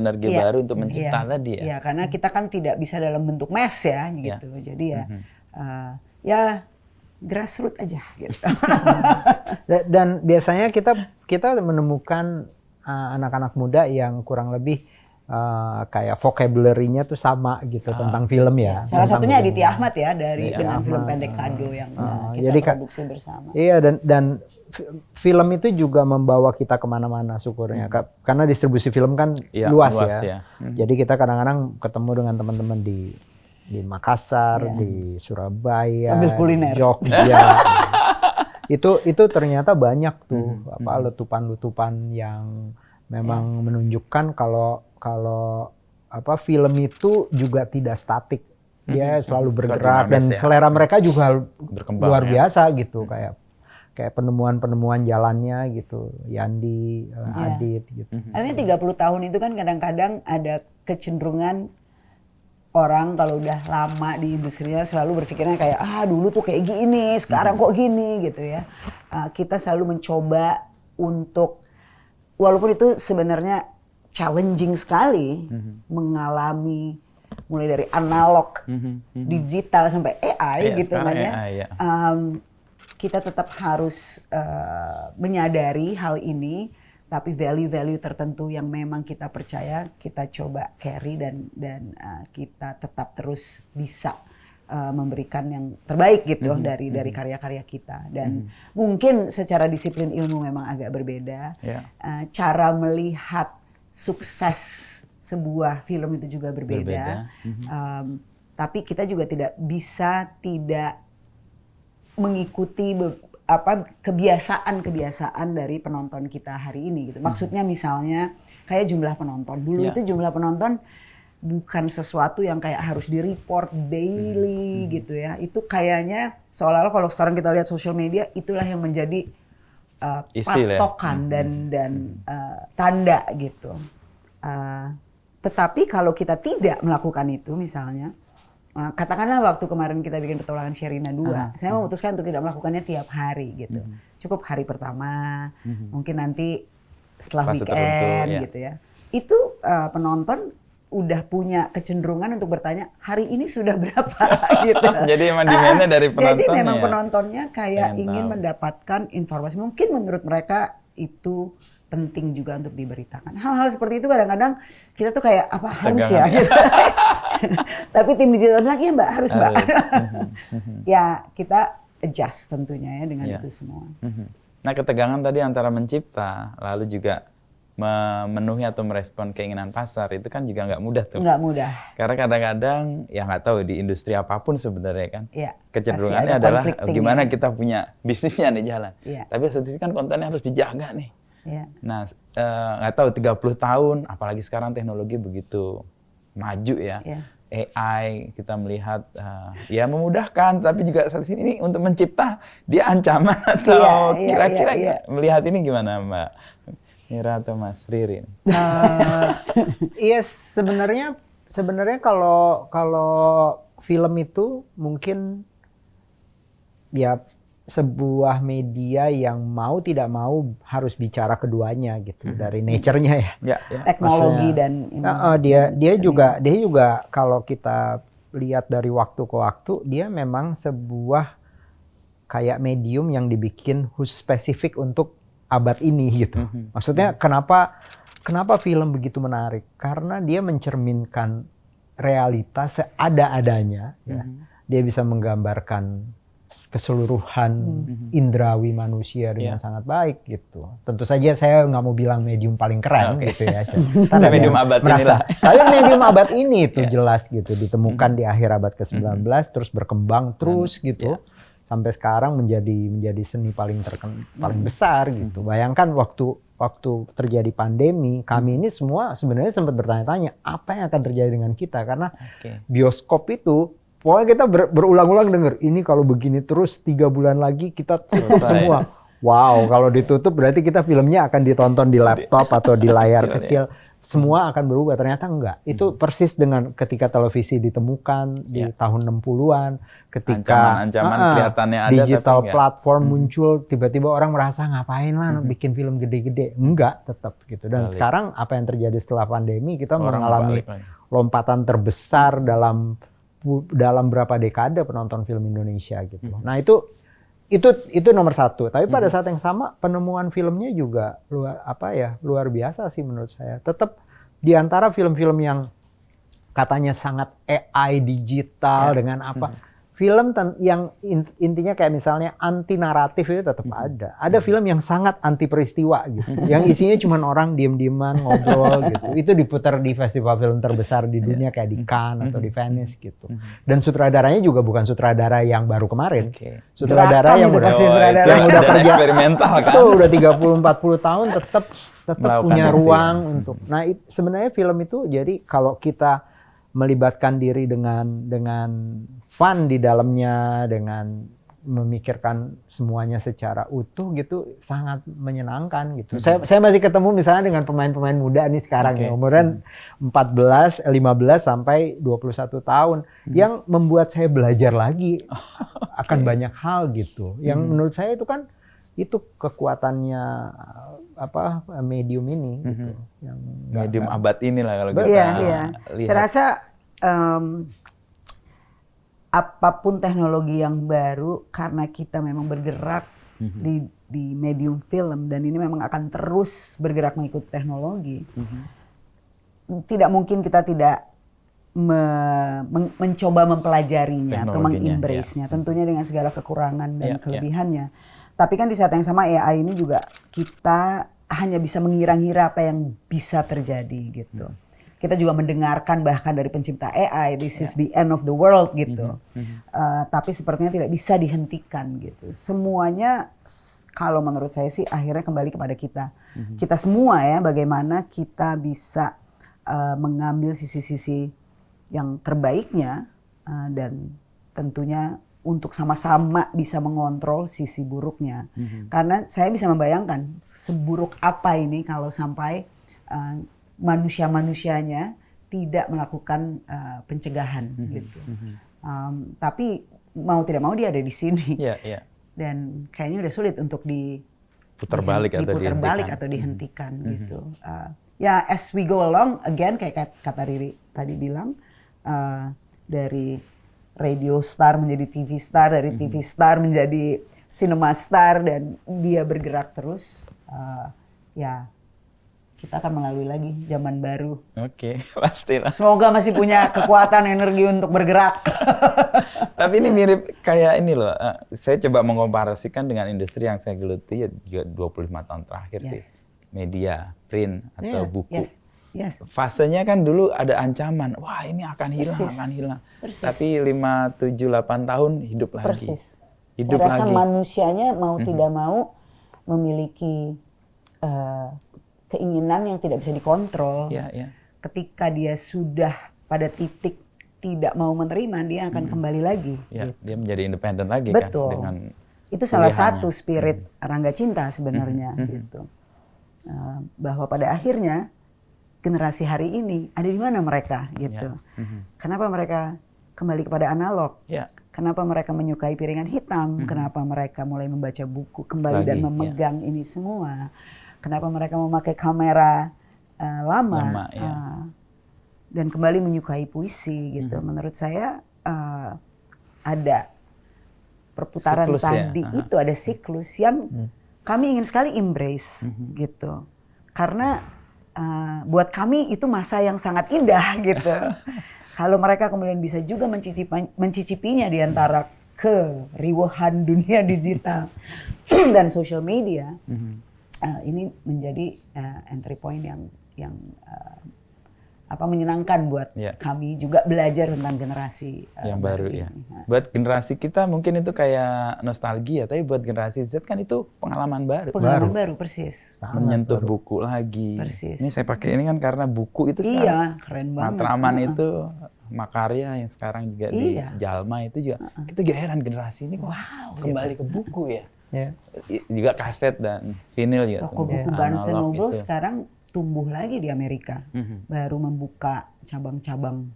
untuk mencipta tadi ya. Iya, karena kita kan tidak bisa dalam bentuk mass ya gitu. Jadi ya grassroots aja gitu. Dan biasanya kita menemukan anak-anak muda yang kurang lebih kayak vocabulary-nya tuh sama gitu tentang film ya. Salah satunya Aditya Ahmad ya dengan film pendek Kado yang kita produksi bersama. Iya, dan film itu juga membawa kita kemana-mana syukurnya. Karena distribusi film kan luas ya. Jadi kita kadang-kadang ketemu dengan teman-teman di Makassar, di Surabaya, sambil kuliner, Jogja. itu ternyata banyak tuh letupan-letupan yang memang menunjukkan kalau film itu juga tidak statik. Dia selalu bergerak dan selera mereka juga berkembang, luar biasa gitu, kayak penemuan-penemuan jalannya gitu, Yandi, Adit gitu. Artinya 30 tahun itu kan kadang-kadang ada kecenderungan orang kalau udah lama di industrinya selalu berpikirnya kayak dulu tuh kayak gini, sekarang kok gini gitu ya. Kita selalu mencoba untuk, walaupun itu sebenarnya challenging sekali, mengalami mulai dari analog, digital sampai AI gitu kan ya. Kita tetap harus menyadari hal ini, tapi value-value tertentu yang memang kita percaya kita coba carry dan kita tetap terus bisa memberikan yang terbaik gitu dari karya-karya kita. Dan mungkin secara disiplin ilmu memang agak berbeda. Cara melihat sukses sebuah film itu juga berbeda. Tapi kita juga tidak bisa tidak mengikuti kebiasaan dari penonton kita hari ini gitu. Maksudnya misalnya kayak jumlah penonton. Dulu itu jumlah penonton bukan sesuatu yang kayak harus di-report daily gitu ya. Itu kayaknya seolah-olah kalau sekarang kita lihat social media, itulah yang menjadi patokan dan tanda gitu. Tetapi kalau kita tidak melakukan itu misalnya, katakanlah waktu kemarin kita bikin Petualangan Sherina 2, saya memutuskan untuk tidak melakukannya tiap hari gitu. Cukup hari pertama, mungkin nanti setelah weekend gitu ya. Itu penonton udah punya kecenderungan untuk bertanya, hari ini sudah berapa gitu. Jadi emang demand-nya dari penontonnya. Jadi memang penontonnya kayak ingin mendapatkan informasi. Mungkin menurut mereka itu penting juga untuk diberitakan. Hal-hal seperti itu kadang-kadang kita tuh kayak harus ya gitu. Tapi tim digital bilang, iya Mbak, harus Mbak. Ya kita adjust tentunya ya dengan itu semua. Nah, ketegangan tadi antara mencipta lalu juga memenuhi atau merespon keinginan pasar itu kan juga nggak mudah tuh. Nggak mudah. Karena kadang-kadang ya nggak tahu di industri apapun sebenarnya kan. Ya, kecenderungannya adalah gimana kita punya bisnisnya nih jalan. Ya. Tapi satu sisi kan kontennya harus dijaga nih. Ya. Nah, nggak tahu 30 tahun, apalagi sekarang teknologi begitu maju ya. AI kita melihat ya memudahkan, tapi juga satu sisi ini untuk mencipta dia ancaman atau kira-kira melihat ini gimana Mbak Mira atau Mas Riri? Iya sebenarnya kalau film itu mungkin ya sebuah media yang mau tidak mau harus bicara keduanya gitu dari nature-nya ya. Teknologi dan dia juga kalau kita lihat dari waktu ke waktu dia memang sebuah kayak medium yang dibikin khusus spesifik untuk abad ini gitu. Maksudnya kenapa film begitu menarik? Karena dia mencerminkan realitas seada-adanya ya. Dia bisa menggambarkan keseluruhan indrawi manusia dengan sangat baik gitu. Tentu saja saya nggak mau bilang medium paling keren gitu ya. Medium abad inilah. Tapi medium abad ini itu jelas gitu ditemukan di akhir abad ke-19 terus berkembang terus gitu sampai sekarang menjadi seni paling besar gitu. Bayangkan waktu terjadi pandemi kami ini semua sebenarnya sempat bertanya-tanya apa yang akan terjadi dengan kita karena bioskop itu pokoknya kita berulang-ulang dengar ini kalau begini terus 3 bulan lagi kita tutup semua. Wow, kalau ditutup berarti kita filmnya akan ditonton di laptop atau di layar kecil. Semua akan berubah. Ternyata enggak. Itu persis dengan ketika televisi ditemukan di tahun 60-an. Ketika ancaman kelihatannya ada digital platform muncul, tiba-tiba orang merasa ngapain lah bikin film gede-gede. Enggak, tetap gitu. Dan sekarang apa yang terjadi setelah pandemi, kita mengalami lompatan terbesar dalam berapa dekade penonton film Indonesia gitu. Nah itu nomor satu. Tapi pada saat yang sama penemuan filmnya juga luar biasa sih menurut saya. Tetap di antara film-film yang katanya sangat AI digital dengan apa, film yang intinya kayak misalnya anti naratif itu tetap ada. Ada film yang sangat anti peristiwa gitu. Yang isinya cuma orang diem-dieman ngobrol gitu. Itu diputar di festival film terbesar di dunia kayak di Cannes atau di Venice gitu. Dan sutradaranya juga bukan sutradara yang baru kemarin. Sutradara yang udah kerja eksperimental kan. Itu udah 30-40 tahun tetap punya ruang untuk. Nah, sebenarnya film itu jadi kalau kita melibatkan diri dengan fun di dalamnya, dengan memikirkan semuanya secara utuh gitu, sangat menyenangkan gitu. Saya masih ketemu misalnya dengan pemain-pemain muda nih sekarang ya, umurnya 14, 15 sampai 21 tahun yang membuat saya belajar lagi akan banyak hal gitu. Yang menurut saya itu kan itu kekuatannya medium ini gitu. Yang medium abad inilah kalau kita lihat. Saya rasa apapun teknologi yang baru, karena kita memang bergerak di medium film dan ini memang akan terus bergerak mengikuti teknologi. Tidak mungkin kita tidak mencoba mempelajarinya atau mengembrace-nya, tentunya dengan segala kekurangan dan kelebihannya. Tapi kan di saat yang sama AI ini juga kita hanya bisa mengira-ngira apa yang bisa terjadi gitu. Kita juga mendengarkan bahkan dari pencipta AI, this is the end of the world gitu. Tapi sepertinya tidak bisa dihentikan gitu. Semuanya kalau menurut saya sih akhirnya kembali kepada kita. Kita semua ya, bagaimana kita bisa mengambil sisi-sisi yang terbaiknya dan tentunya untuk sama-sama bisa mengontrol sisi buruknya. Karena saya bisa membayangkan seburuk apa ini kalau sampai manusia-manusianya tidak melakukan pencegahan gitu. Tapi mau tidak mau dia ada di sini. Dan kayaknya udah sulit untuk diputar balik atau dihentikan gitu. Ya as we go along, again kayak kata Riri tadi bilang, dari radio star menjadi TV star, dari TV star menjadi cinema star, dan dia bergerak terus. Ya kita akan melalui lagi zaman baru. Oke, pastilah. Semoga masih punya kekuatan energi untuk bergerak. Tapi ini mirip kayak ini loh. Saya coba mengkomparasikan dengan industri yang saya geluti ya juga 25 tahun terakhir sih. Media, print atau buku. Yes. Fasenya kan dulu ada ancaman, wah ini akan hilang. Tapi 5, 7, 8 tahun hidup lagi. Hidup saya rasa lagi. manusianya mau tidak mau memiliki keinginan yang tidak bisa dikontrol. Ketika dia sudah pada titik tidak mau menerima, dia akan kembali lagi. Gitu. Dia menjadi independen lagi. Betul. Kan dengan itu salah satu spirit Rangga Cinta sebenarnya gitu. Bahwa pada akhirnya generasi hari ini ada di mana mereka gitu. Kenapa mereka kembali kepada analog? Kenapa mereka menyukai piringan hitam? Kenapa mereka mulai membaca buku kembali dan memegang ini semua? Kenapa mereka memakai kamera lama dan kembali menyukai puisi gitu? Menurut saya ada perputaran siklus tadi itu, ada siklus yang kami ingin sekali embrace gitu. Karena buat kami itu masa yang sangat indah gitu. Kalau mereka kemudian bisa juga mencicipinya di antara keriuhan dunia digital dan social media, ini menjadi entry point yang menyenangkan buat kami juga belajar tentang generasi yang baru ini. Buat generasi kita mungkin itu kayak nostalgia, tapi buat generasi Z kan itu pengalaman baru. Pengalaman baru persis. Menyentuh buku lagi. Persis. Ini saya pakai ini kan karena buku itu sekarang. Iya, keren banget. Matraman itu, Makarya yang sekarang juga di Jalma itu juga. Kita juga heran generasi ini kok kembali ke buku ya. Juga kaset dan vinil ya. Toko buku Barnes & Noble sekarang tumbuh lagi di Amerika, baru membuka cabang-cabang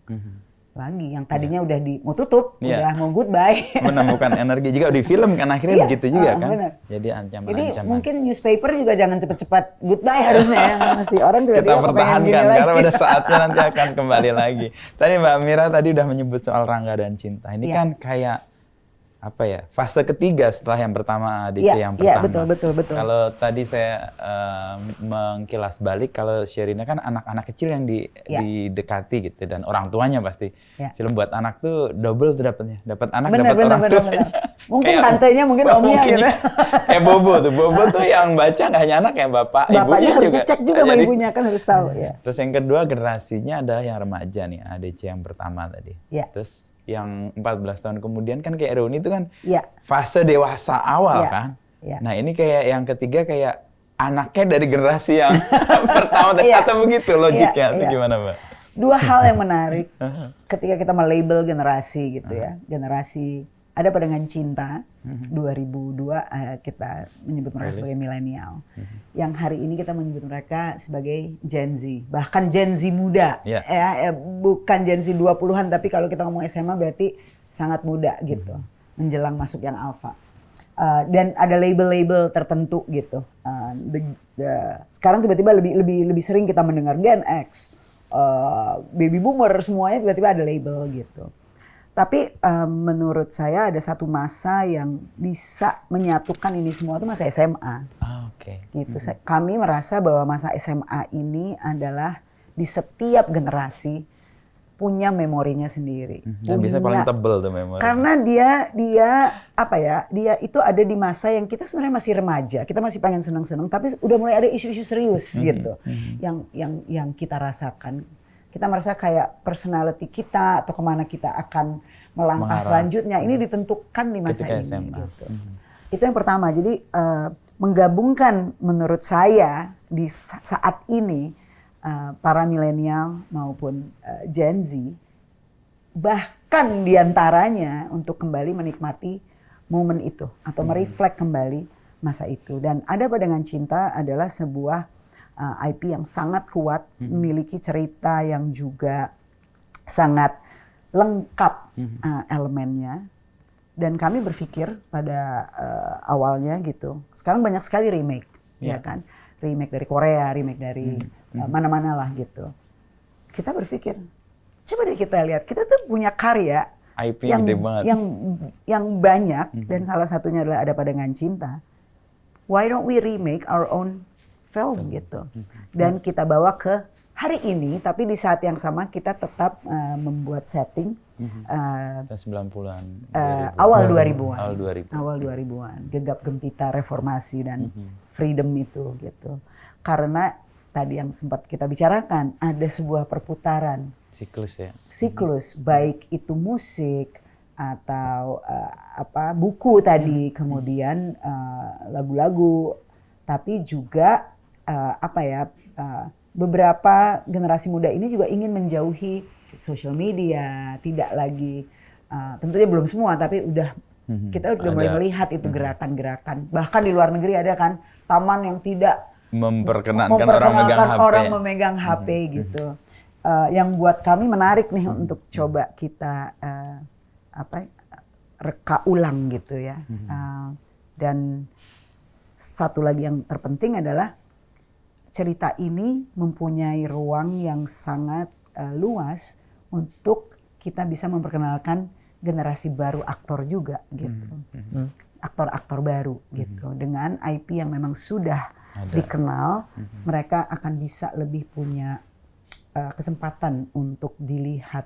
lagi. Yang tadinya udah mau tutup, udah mau goodbye. Menemukan energi juga di film kan akhirnya begitu juga kan. Bener. Jadi ancaman-ancaman. Jadi mungkin newspaper juga jangan cepat-cepat goodbye harusnya ya. Masih orang juga kita pertahankan karena pada saatnya nanti akan kembali lagi. Tadi Mbak Mira tadi udah menyebut soal Rangga dan Cinta. Ini kan kayak fase ketiga setelah yang pertama ADC yang pertama. Iya, betul. Kalau tadi saya mengkilas balik, kalau Sherina kan anak-anak kecil yang didekati gitu dan orang tuanya pasti. Film buat anak tuh double tuh dapatnya. Dapat anak, dapat orang tua. Mungkin tantenya, mungkin omnya gitu. Bobo tuh yang baca nggak hanya anak ya, bapaknya ibunya harus juga. cek juga sama ibunya, kan harus tahu. Terus yang kedua generasinya adalah yang remaja nih, ADC yang pertama tadi. Terus yang 14 tahun kemudian kan kayak Reuni itu kan fase dewasa awal kan. Nah ini kayak yang ketiga kayak anaknya dari generasi yang pertama atau begitu logiknya itu gimana Mbak? Dua hal yang menarik ketika kita melabel generasi gitu ya. Generasi ada Pedangan Cinta 2002 kita menyebut mereka sebagai milenial. Yang hari ini kita menyebut mereka sebagai Gen Z, bahkan Gen Z muda. Bukan Gen Z 20-an, tapi kalau kita ngomong SMA berarti sangat muda gitu, menjelang masuk yang alpha. Dan ada label-label tertentu gitu. Sekarang tiba-tiba lebih sering kita mendengar Gen X, baby boomer, semuanya tiba-tiba ada label gitu. Tapi menurut saya ada satu masa yang bisa menyatukan ini semua, itu masa SMA. Gitu. Kami merasa bahwa masa SMA ini adalah di setiap generasi punya memorinya sendiri. Dan bisa paling tebel tuh memori. Karena dia itu ada di masa yang kita sebenarnya masih remaja, kita masih pengen senang-senang, tapi udah mulai ada isu-isu serius gitu, yang kita rasakan. Kita merasa kayak personality kita atau kemana kita akan melangkah selanjutnya ini ditentukan di masa ini. Gitu. Itu yang pertama. Jadi menggabungkan menurut saya di saat ini para milenial maupun Gen Z, bahkan diantaranya untuk kembali menikmati momen itu atau mereflek kembali masa itu. Dan Ada Pedangan Cinta adalah sebuah IP yang sangat kuat, memiliki cerita yang juga sangat lengkap elemennya. Dan kami berpikir pada awalnya gitu, sekarang banyak sekali remake, ya kan? Remake dari Korea, remake dari mana-mana lah gitu. Kita berpikir, coba deh kita lihat, kita tuh punya karya IP yang banyak, dan salah satunya adalah Ada Pedangan Cinta. Why don't we remake our own film gitu, dan kita bawa ke hari ini, tapi di saat yang sama kita tetap membuat setting 90-an, awal 2000-an, awal 2000-an, gegap gempita reformasi dan freedom itu gitu. Karena tadi yang sempat kita bicarakan, ada sebuah perputaran siklus, baik itu musik atau buku tadi, kemudian lagu-lagu, tapi juga beberapa generasi muda ini juga ingin menjauhi social media, tidak lagi, tentunya belum semua, tapi kita udah mulai melihat itu gerakan-gerakan. Bahkan di luar negeri ada kan taman yang tidak memperkenankan orang memegang HP gitu. Yang buat kami menarik nih untuk coba kita reka ulang gitu ya. Dan satu lagi yang terpenting adalah cerita ini mempunyai ruang yang sangat luas untuk kita bisa memperkenalkan generasi baru aktor juga gitu. Aktor-aktor baru gitu. Dengan IP yang memang sudah dikenal, mereka akan bisa lebih punya kesempatan untuk dilihat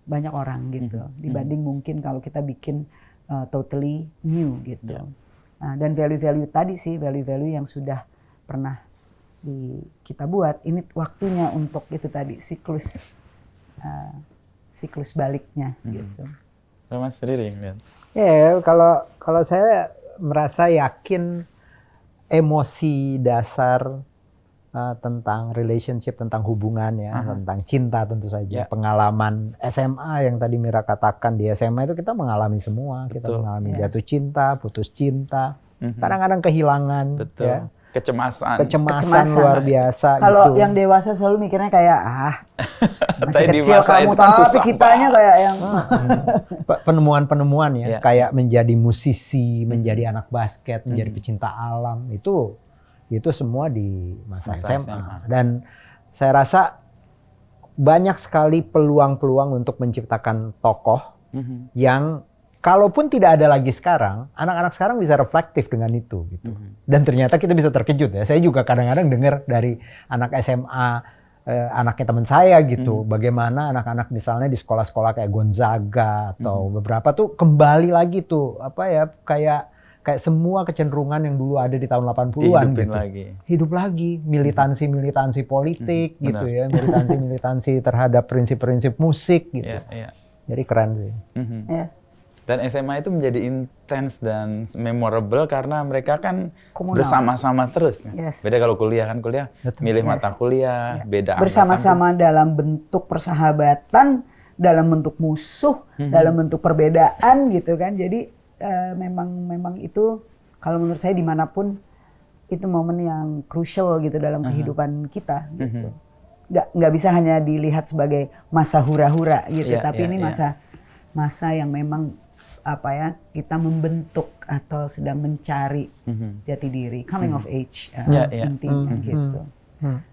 banyak orang gitu. Dibanding mungkin kalau kita bikin totally new gitu. Dan value-value tadi sih, value-value yang sudah pernah kita buat, ini waktunya untuk itu tadi siklus baliknya gitu. Mas Riri lihat. Kalau saya merasa yakin emosi dasar tentang relationship, tentang hubungan ya, tentang cinta tentu saja. Pengalaman SMA yang tadi Mira katakan, di SMA itu kita mengalami semua, kita mengalami jatuh cinta, putus cinta, kadang-kadang kehilangan, ya. Kecemasan luar biasa. Kalau gitu. yang dewasa selalu mikirnya kayak masih di kecil masa kamu, itu kan tapi susah kitanya kayak yang penemuan-penemuan ya, kayak menjadi musisi, menjadi anak basket, menjadi pecinta alam, itu semua di masa SMA. Dan saya rasa banyak sekali peluang-peluang untuk menciptakan tokoh yang kalaupun tidak ada lagi sekarang, anak-anak sekarang bisa reflektif dengan itu gitu. Dan ternyata kita bisa terkejut ya. Saya juga kadang-kadang dengar dari anak SMA, anaknya teman saya gitu, bagaimana anak-anak misalnya di sekolah-sekolah kayak Gonzaga atau beberapa tuh kembali lagi tuh apa ya, kayak semua kecenderungan yang dulu ada di tahun 80-an gitu. Hidup lagi, militansi politik gitu ya, militansi terhadap prinsip-prinsip musik gitu. Jadi keren sih. Dan SMA itu menjadi intens dan memorable karena mereka kan bersama-sama terus. Beda kalau kuliah kan, milih mata kuliah, beda bersama-sama dalam bentuk persahabatan, dalam bentuk musuh, dalam bentuk perbedaan gitu kan. Jadi memang itu kalau menurut saya dimanapun itu momen yang crucial gitu dalam kehidupan kita gitu. Nggak bisa hanya dilihat sebagai masa hura-hura gitu, tapi ini masa yang memang apa ya, kita membentuk atau sedang mencari jati diri, coming of age intinya gitu.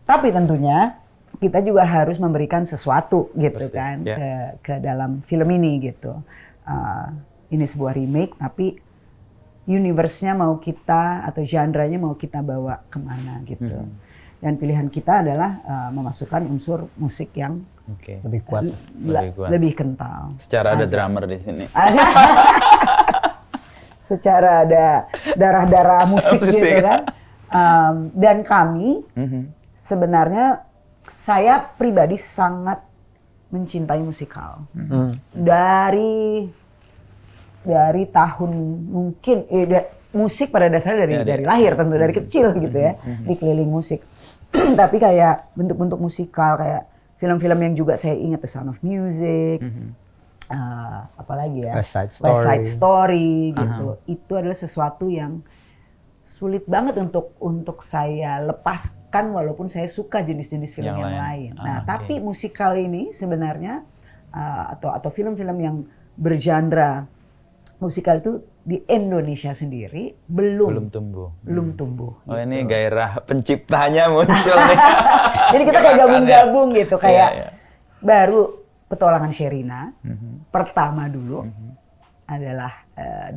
Tapi tentunya kita juga harus memberikan sesuatu gitu kan ke dalam film ini gitu. Ini sebuah remake tapi universe-nya mau kita atau genre-nya mau kita bawa kemana gitu. Dan pilihan kita adalah memasukkan unsur musik yang lebih kuat, lebih kental. Secara ada drummer di sini. Secara ada darah-darah musik gitu kan. Dan kami sebenarnya saya pribadi sangat mencintai musikal. Dari tahun mungkin musik pada dasarnya dari lahir tentu dari kecil gitu ya, dikeliling musik. Tapi kayak bentuk-bentuk musikal kayak film-film yang juga saya ingat, The Sound of Music, apalagi ya, West Side Story gitu. Itu adalah sesuatu yang sulit banget untuk saya lepaskan walaupun saya suka jenis-jenis film yang lain. Nah, tapi musikal ini sebenarnya atau film-film yang bergenre musikal itu di Indonesia sendiri belum tumbuh. Oh gitu. Ini gairah penciptanya muncul nih. Jadi kita kayak gabung-gabung gitu, kayak baru Petualangan Sherina pertama dulu adalah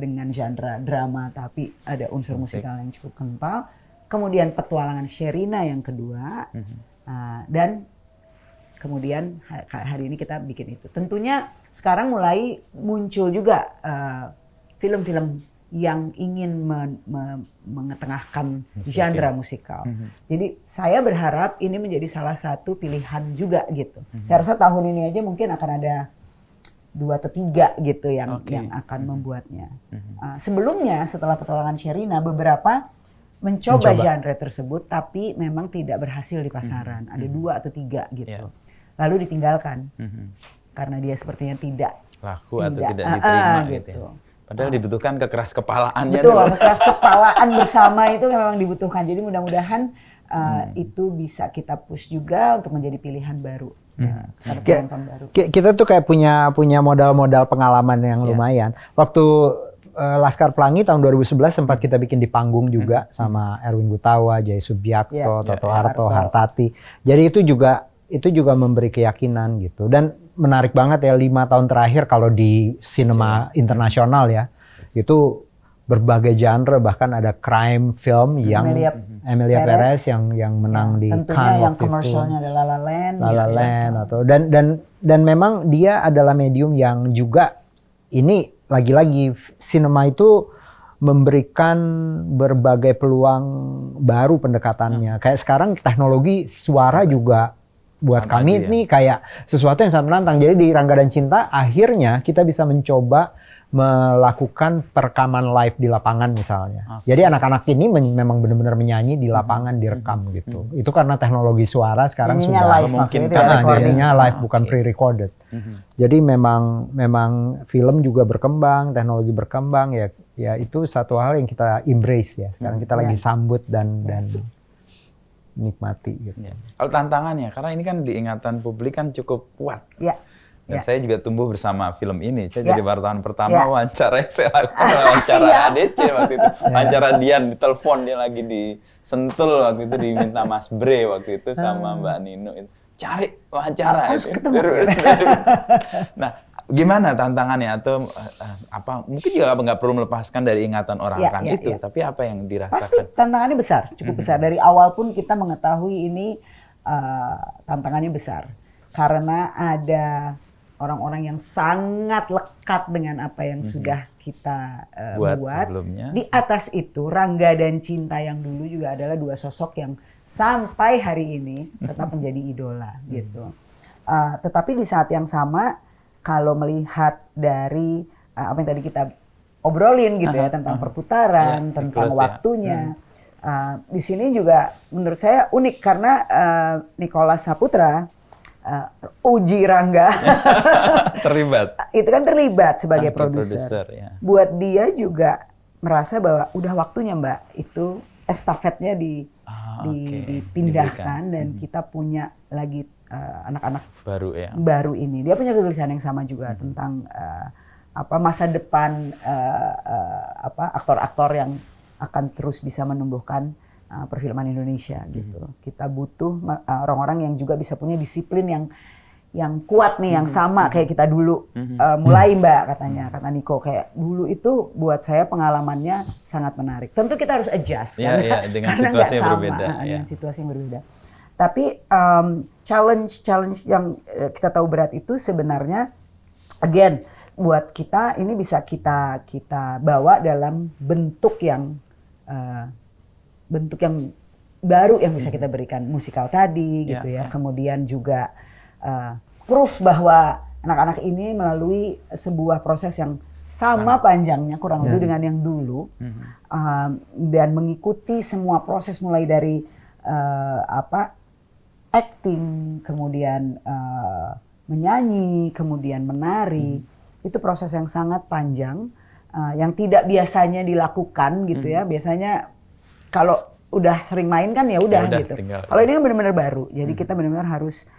dengan genre drama tapi ada unsur musikal yang cukup kental. Kemudian Petualangan Sherina yang kedua dan kemudian hari ini kita bikin itu. Tentunya sekarang mulai muncul juga film-film yang ingin mengetengahkan genre musikal. Jadi saya berharap ini menjadi salah satu pilihan juga gitu. Saya rasa tahun ini aja mungkin akan ada 2 atau 3 gitu yang akan membuatnya. Sebelumnya setelah Petualangan Sherina beberapa mencoba genre tersebut tapi memang tidak berhasil di pasaran. Ada 2 atau 3 gitu. Lalu ditinggalkan karena dia sepertinya tidak laku atau tidak diterima gitu. Padahal dibutuhkan kekeras kepalaannya. Betul, kekeras kepalaan bersama itu memang dibutuhkan. Jadi mudah-mudahan itu bisa kita push juga untuk menjadi pilihan baru. Penonton baru. Kita tuh kayak punya modal-modal pengalaman yang lumayan. Waktu Laskar Pelangi tahun 2011 sempat kita bikin di panggung juga sama Erwin Gutawa, Jay Subiakto, Toto Harto, Hartati. Jadi itu juga memberi keyakinan gitu. Dan menarik banget ya 5 tahun terakhir kalau di sinema internasional ya, itu berbagai genre, bahkan ada crime film yang Emilia Perez yang menang di Cannes waktu itu. Tentunya yang komersialnya adalah La La Land atau dan memang dia adalah medium yang juga ini lagi-lagi sinema itu memberikan berbagai peluang baru pendekatannya. Kayak sekarang teknologi suara juga buat kami ini kayak sesuatu yang sangat menantang. Jadi di Rangga dan Cinta akhirnya kita bisa mencoba melakukan perekaman live di lapangan misalnya. Jadi anak-anak ini memang benar-benar menyanyi di lapangan, direkam gitu. Itu karena teknologi suara sekarang sudah memungkinkan jadinya live bukan pre-recorded. Jadi memang film juga berkembang, teknologi berkembang ya itu satu hal yang kita embrace ya. Sekarang kita lagi sambut dan nikmati gitu. Kalau tantangannya, karena ini kan diingatan publik kan cukup kuat. Dan saya juga tumbuh bersama film ini. Saya jadi wartawan pertama wawancara yang saya lakukan, wawancara ADC waktu itu. Wawancara Dian di telepon, dia lagi di Sentul waktu itu, diminta Mas Bre waktu itu sama Mbak Nino. cari wawancara. Harus ketemu. Nah, gimana tantangannya atau apa? Mungkin juga nggak perlu melepaskan dari ingatan orang akan itu, tapi apa yang dirasakan? Pasti tantangannya besar, cukup besar. Dari awal pun kita mengetahui ini tantangannya besar karena ada orang-orang yang sangat lekat dengan apa yang sudah kita buat. Sebelumnya. Di atas itu, Rangga dan Cinta yang dulu juga adalah dua sosok yang sampai hari ini tetap menjadi idola gitu. Tetapi di saat yang sama, kalau melihat dari apa yang tadi kita obrolin gitu ya tentang perputaran, tentang waktunya, di sini juga menurut saya unik karena Nicholas Saputra Uji Rangga terlibat. Itu kan terlibat sebagai produser. Ya. Buat dia juga merasa bahwa udah waktunya Mbak itu estafetnya dipindahkan dan kita punya lagi anak-anak baru ini. Dia punya kegelisahan yang sama juga tentang masa depan aktor-aktor yang akan terus bisa menumbuhkan perfilman Indonesia gitu. Kita butuh orang-orang yang juga bisa punya disiplin yang kuat nih, yang sama kayak kita dulu mulai Mbak katanya, kata Niko kayak dulu itu buat saya pengalamannya sangat menarik. Tentu kita harus adjust dengan karena situasi yang sama, berbeda. Dengan situasi yang berbeda. Tapi challenge yang kita tahu berat itu sebenarnya again buat kita ini bisa kita bawa dalam bentuk yang baru yang bisa kita berikan, musikal tadi gitu ya. Kemudian juga proof bahwa anak-anak ini melalui sebuah proses yang sama panjangnya kurang lebih dengan yang dulu dan mengikuti semua proses mulai dari acting, kemudian menyanyi, kemudian menari. Itu proses yang sangat panjang yang tidak biasanya dilakukan gitu ya. Biasanya kalau udah sering main kan ya udah gitu. Kalau ini kan benar-benar baru. Jadi kita benar-benar harus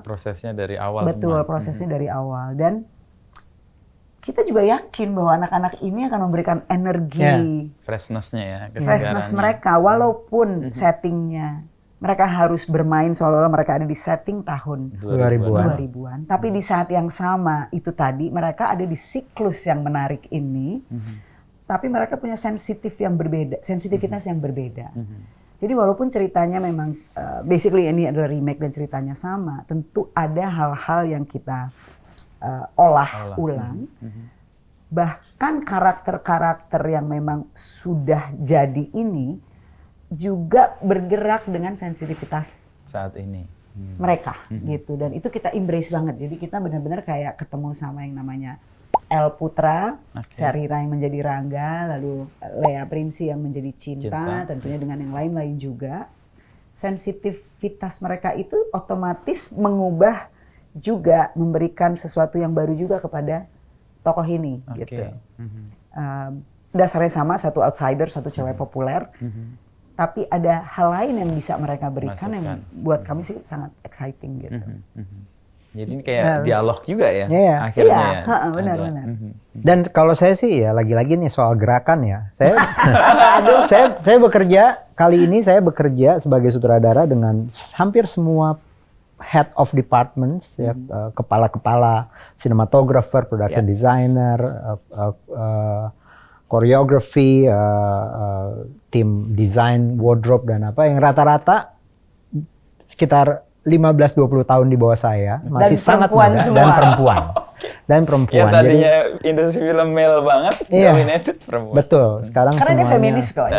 prosesnya dari awal. Betul, prosesnya dari awal. Dan kita juga yakin bahwa anak-anak ini akan memberikan energi, freshness-nya ya, freshness mereka walaupun settingnya mereka harus bermain seolah-olah mereka ada di setting tahun 2000-an. Tapi di saat yang sama itu tadi mereka ada di siklus yang menarik ini. Tapi mereka punya sensitivitas yang berbeda. Jadi walaupun ceritanya memang basically ini adalah remake dan ceritanya sama, tentu ada hal-hal yang kita olah ulang. Bahkan karakter-karakter yang memang sudah jadi ini juga bergerak dengan sensitivitas saat ini mereka gitu, dan itu kita embrace banget. Jadi kita benar-benar kayak ketemu sama yang namanya El Putra, Syarira yang menjadi Rangga, lalu Lea Prinsi yang menjadi Cinta, tentunya dengan yang lain-lain juga. Sensitivitas mereka itu otomatis mengubah juga, memberikan sesuatu yang baru juga kepada tokoh ini gitu. Dasarnya sama, satu outsider, satu cewek populer. Tapi ada hal lain yang bisa mereka berikan yang buat kami sih sangat exciting gitu. Jadi ini kayak dialog juga ya Iya, akhirnya. benar. Dan kalau saya sih ya lagi-lagi nih soal gerakan ya. Saya bekerja kali ini saya bekerja sebagai sutradara dengan hampir semua head of departments ya, kepala-kepala cinematographer, production designer, choreography, tim desain wardrobe dan apa yang rata-rata sekitar 15-20 tahun di bawah saya, masih sangat muda semua. Dan perempuan. Yang tadinya industri film male banget, dominated perempuan. Betul, sekarang karena semuanya. Dia feminis kok.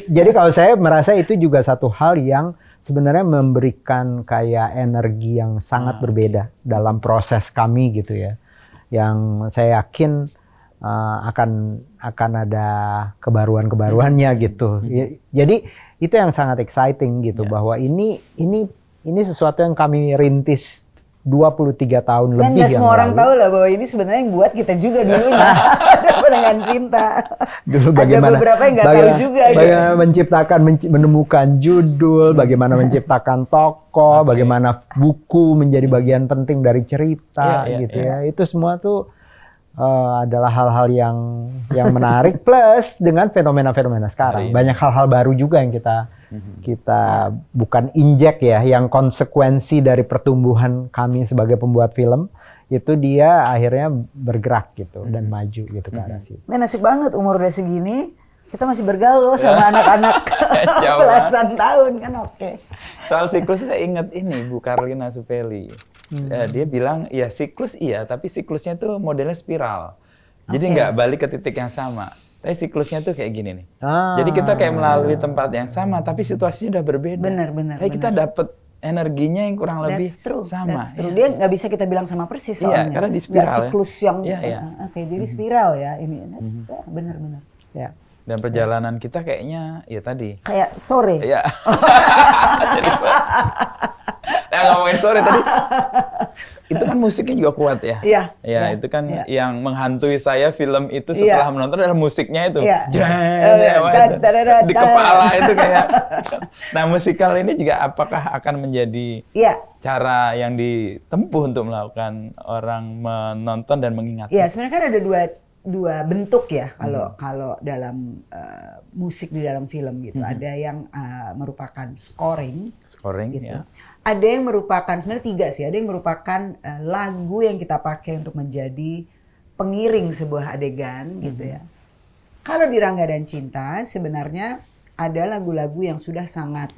Jadi kalau saya merasa itu juga satu hal yang sebenarnya memberikan kayak energi yang sangat berbeda dalam proses kami gitu ya. Yang saya yakin akan ada kebaruannya gitu. Jadi itu yang sangat exciting gitu bahwa ini sesuatu yang kami rintis 23 tahun Dan lebih yang semua orang lalu. tahu lah bahwa ini sebenarnya yang buat kita juga dulu dengan Cinta. Dulu bagaimana, ada beberapa yang nggak tahu juga. Bagaimana menciptakan, menemukan judul, bagaimana menciptakan tokoh, bagaimana buku menjadi bagian penting dari cerita gitu ya. Itu semua tuh adalah hal-hal yang menarik plus dengan fenomena-fenomena sekarang. Banyak hal-hal baru juga yang kita bukan injek ya, yang konsekuensi dari pertumbuhan kami sebagai pembuat film itu dia akhirnya bergerak gitu dan maju gitu ke arah situ. Ini nasib banget umur udah segini kita masih bergaul sama anak-anak belasan tahun kan. Soal siklus saya ingat ini Bu Karlina Supeli. Dia bilang ya siklus iya, tapi siklusnya tuh modelnya spiral. Jadi nggak balik ke titik yang sama. Tapi siklusnya tuh kayak gini nih. Jadi kita kayak melalui tempat yang sama, tapi situasinya udah berbeda. Benar. Tapi kita dapat energinya yang kurang lebih sama. That's true. Dia nggak bisa kita bilang sama persis soalnya. Iya, karena di spiral nggak siklus yang. Jadi spiral ya ini. Benar. Ya. Dan perjalanan kita kayaknya ya tadi. Kayak sore. Iya. Jadi sore. Nah, ngomongin sore tadi. Itu kan musiknya juga kuat ya. Iya. Ya, itu kan yang menghantui saya film itu setelah menonton adalah musiknya itu. Di kepala itu kayak. Nah, musikal ini juga apakah akan menjadi cara yang ditempuh untuk melakukan orang menonton dan mengingat? Iya, sebenarnya kan ada dua bentuk ya kalau dalam musik di dalam film gitu. Ada yang merupakan scoring gitu. Ya. Ada yang merupakan, sebenarnya 3 sih. Ada yang merupakan lagu yang kita pakai untuk menjadi pengiring sebuah adegan gitu ya. Kalau di Rangga dan Cinta sebenarnya ada lagu-lagu yang sudah sangat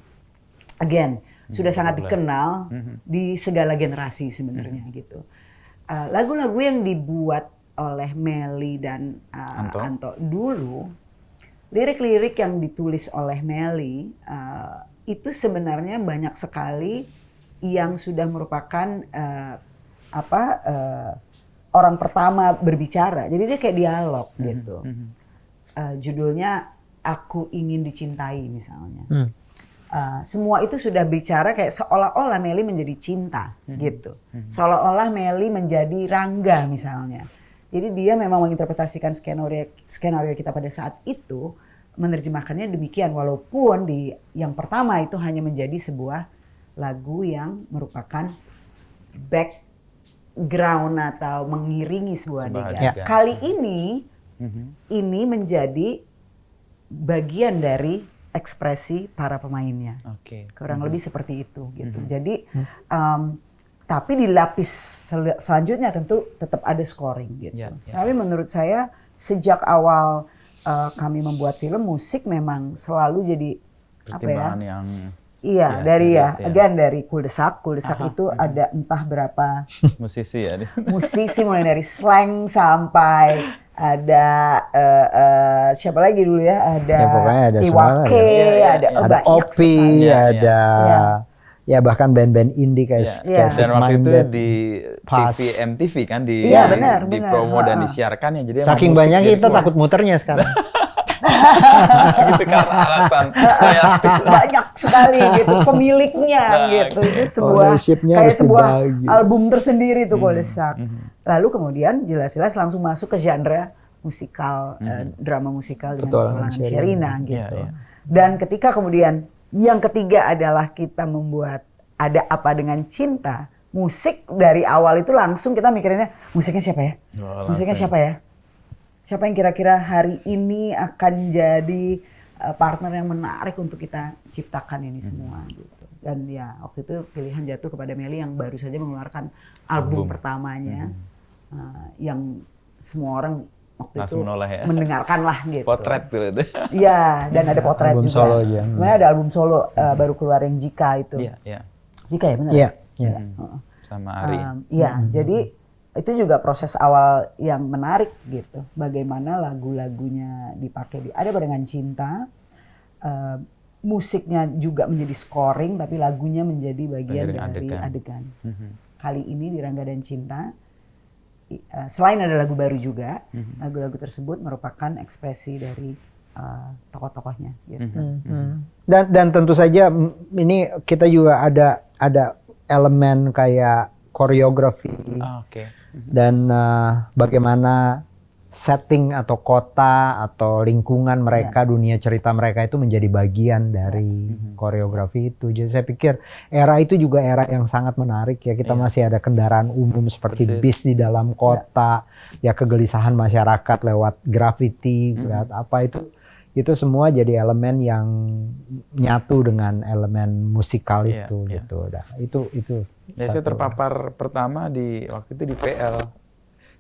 sudah sangat dikenal di segala generasi sebenarnya gitu. Lagu-lagu yang dibuat oleh Melly dan Anto dulu, lirik-lirik yang ditulis oleh Melly itu sebenarnya banyak sekali yang sudah merupakan orang pertama berbicara. Jadi dia kayak dialog gitu. Judulnya Aku Ingin Dicintai misalnya. Semua itu sudah bicara kayak seolah-olah Melly menjadi cinta gitu. Seolah-olah Melly menjadi Rangga misalnya. Jadi dia memang menginterpretasikan skenario kita pada saat itu, menerjemahkannya demikian, walaupun di yang pertama itu hanya menjadi sebuah lagu yang merupakan background atau mengiringi sebuah adegan. Kali ini menjadi bagian dari ekspresi para pemainnya. Kurang lebih seperti itu gitu. Jadi tapi di lapis selanjutnya tentu tetap ada scoring gitu. Tapi menurut saya sejak awal kami membuat film, musik memang selalu jadi pertimbangan yang dari Kuldesak itu ada entah berapa musisi ya. Musisi mulai dari slang sampai ada siapa lagi dulu ya, ada Iwake, ada Opi, ada ya bahkan band-band indie kayak dan waktu itu di TV MTV kan di promo dan disiarkan ya, jadi saking banyak kita takut muternya sekarang. Gitu karena alasan kreatif. Banyak sekali gitu pemiliknya gitu. Itu sebuah album tersendiri tuh Kuldesak. Lalu kemudian jelas-jelas langsung masuk ke genre musikal, drama musikal dengan peran Sherina gitu. Dan ketika kemudian yang ketiga adalah kita membuat Ada Apa Dengan Cinta. Musik dari awal itu langsung kita mikirinnya musiknya siapa ya? Musiknya siapa ya? Siapa yang kira-kira hari ini akan jadi partner yang menarik untuk kita ciptakan ini semua gitu. Dan ya waktu itu pilihan jatuh kepada Melly yang baru saja mengeluarkan album pertamanya yang semua orang waktu langsung itu mendengarkan lah gitu. Potret gitu. Iya, dan ada potret album juga. Solo ya. Sebenarnya ada album solo baru keluar yang Jika itu. Jika ya benar? Iya. Sama Ari. Jadi itu juga proses awal yang menarik gitu. Bagaimana lagu-lagunya dipakai Ada Apa Dengan Cinta. Musiknya juga menjadi scoring, tapi lagunya menjadi bagian dari adegan. Kali ini di Rangga dan Cinta, selain ada lagu baru juga, lagu-lagu tersebut merupakan ekspresi dari tokoh-tokohnya. Gitu. Dan tentu saja ini kita juga ada elemen kayak koreografi dan bagaimana setting atau kota atau lingkungan mereka, dunia cerita mereka itu menjadi bagian dari koreografi itu. Jadi saya pikir era itu juga era yang sangat menarik ya. Kita masih ada kendaraan umum seperti bis di dalam kota, ya kegelisahan masyarakat lewat graffiti, lewat apa itu semua jadi elemen yang nyatu dengan elemen musikal itu gitu. Nah, itu. Ya, saya terpapar pertama waktu itu di PL.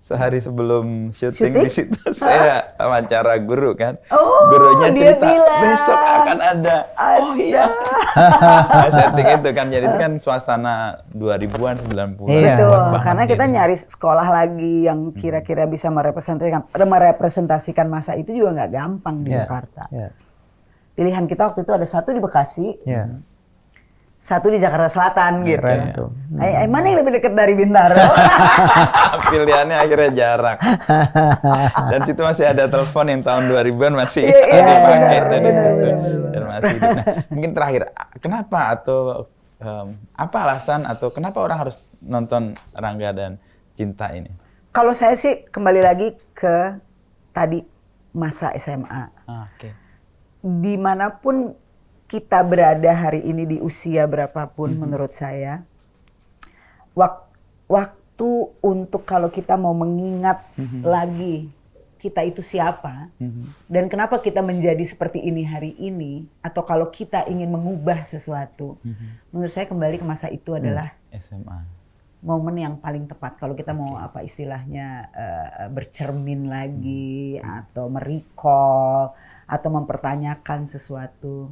Sehari sebelum syuting di situ saya wawancara guru kan. Gurunya dia cerita bilang, besok akan ada. Oh iya. Nah, setting itu kan jadi itu kan suasana 2000-an 90-an. Betul, karena kita nyari sekolah lagi yang kira-kira bisa merepresentasikan masa itu juga nggak gampang di Jakarta. Pilihan kita waktu itu ada satu di Bekasi. Satu di Jakarta Selatan gitu. Mana yang lebih dekat dari Bintaro? Pilihannya akhirnya jarak. Dan situ masih ada telepon yang tahun 2000-an masih dipakai dan masih. Nah, mungkin terakhir, kenapa atau apa alasan atau kenapa orang harus nonton Rangga dan Cinta ini? Kalau saya sih kembali lagi ke tadi masa SMA. Dimanapun kita berada hari ini di usia berapapun menurut saya, waktu untuk kalau kita mau mengingat lagi kita itu siapa dan kenapa kita menjadi seperti ini hari ini, atau kalau kita ingin mengubah sesuatu, menurut saya kembali ke masa itu adalah SMA. Momen yang paling tepat kalau kita mau apa istilahnya bercermin lagi atau merecall atau mempertanyakan sesuatu.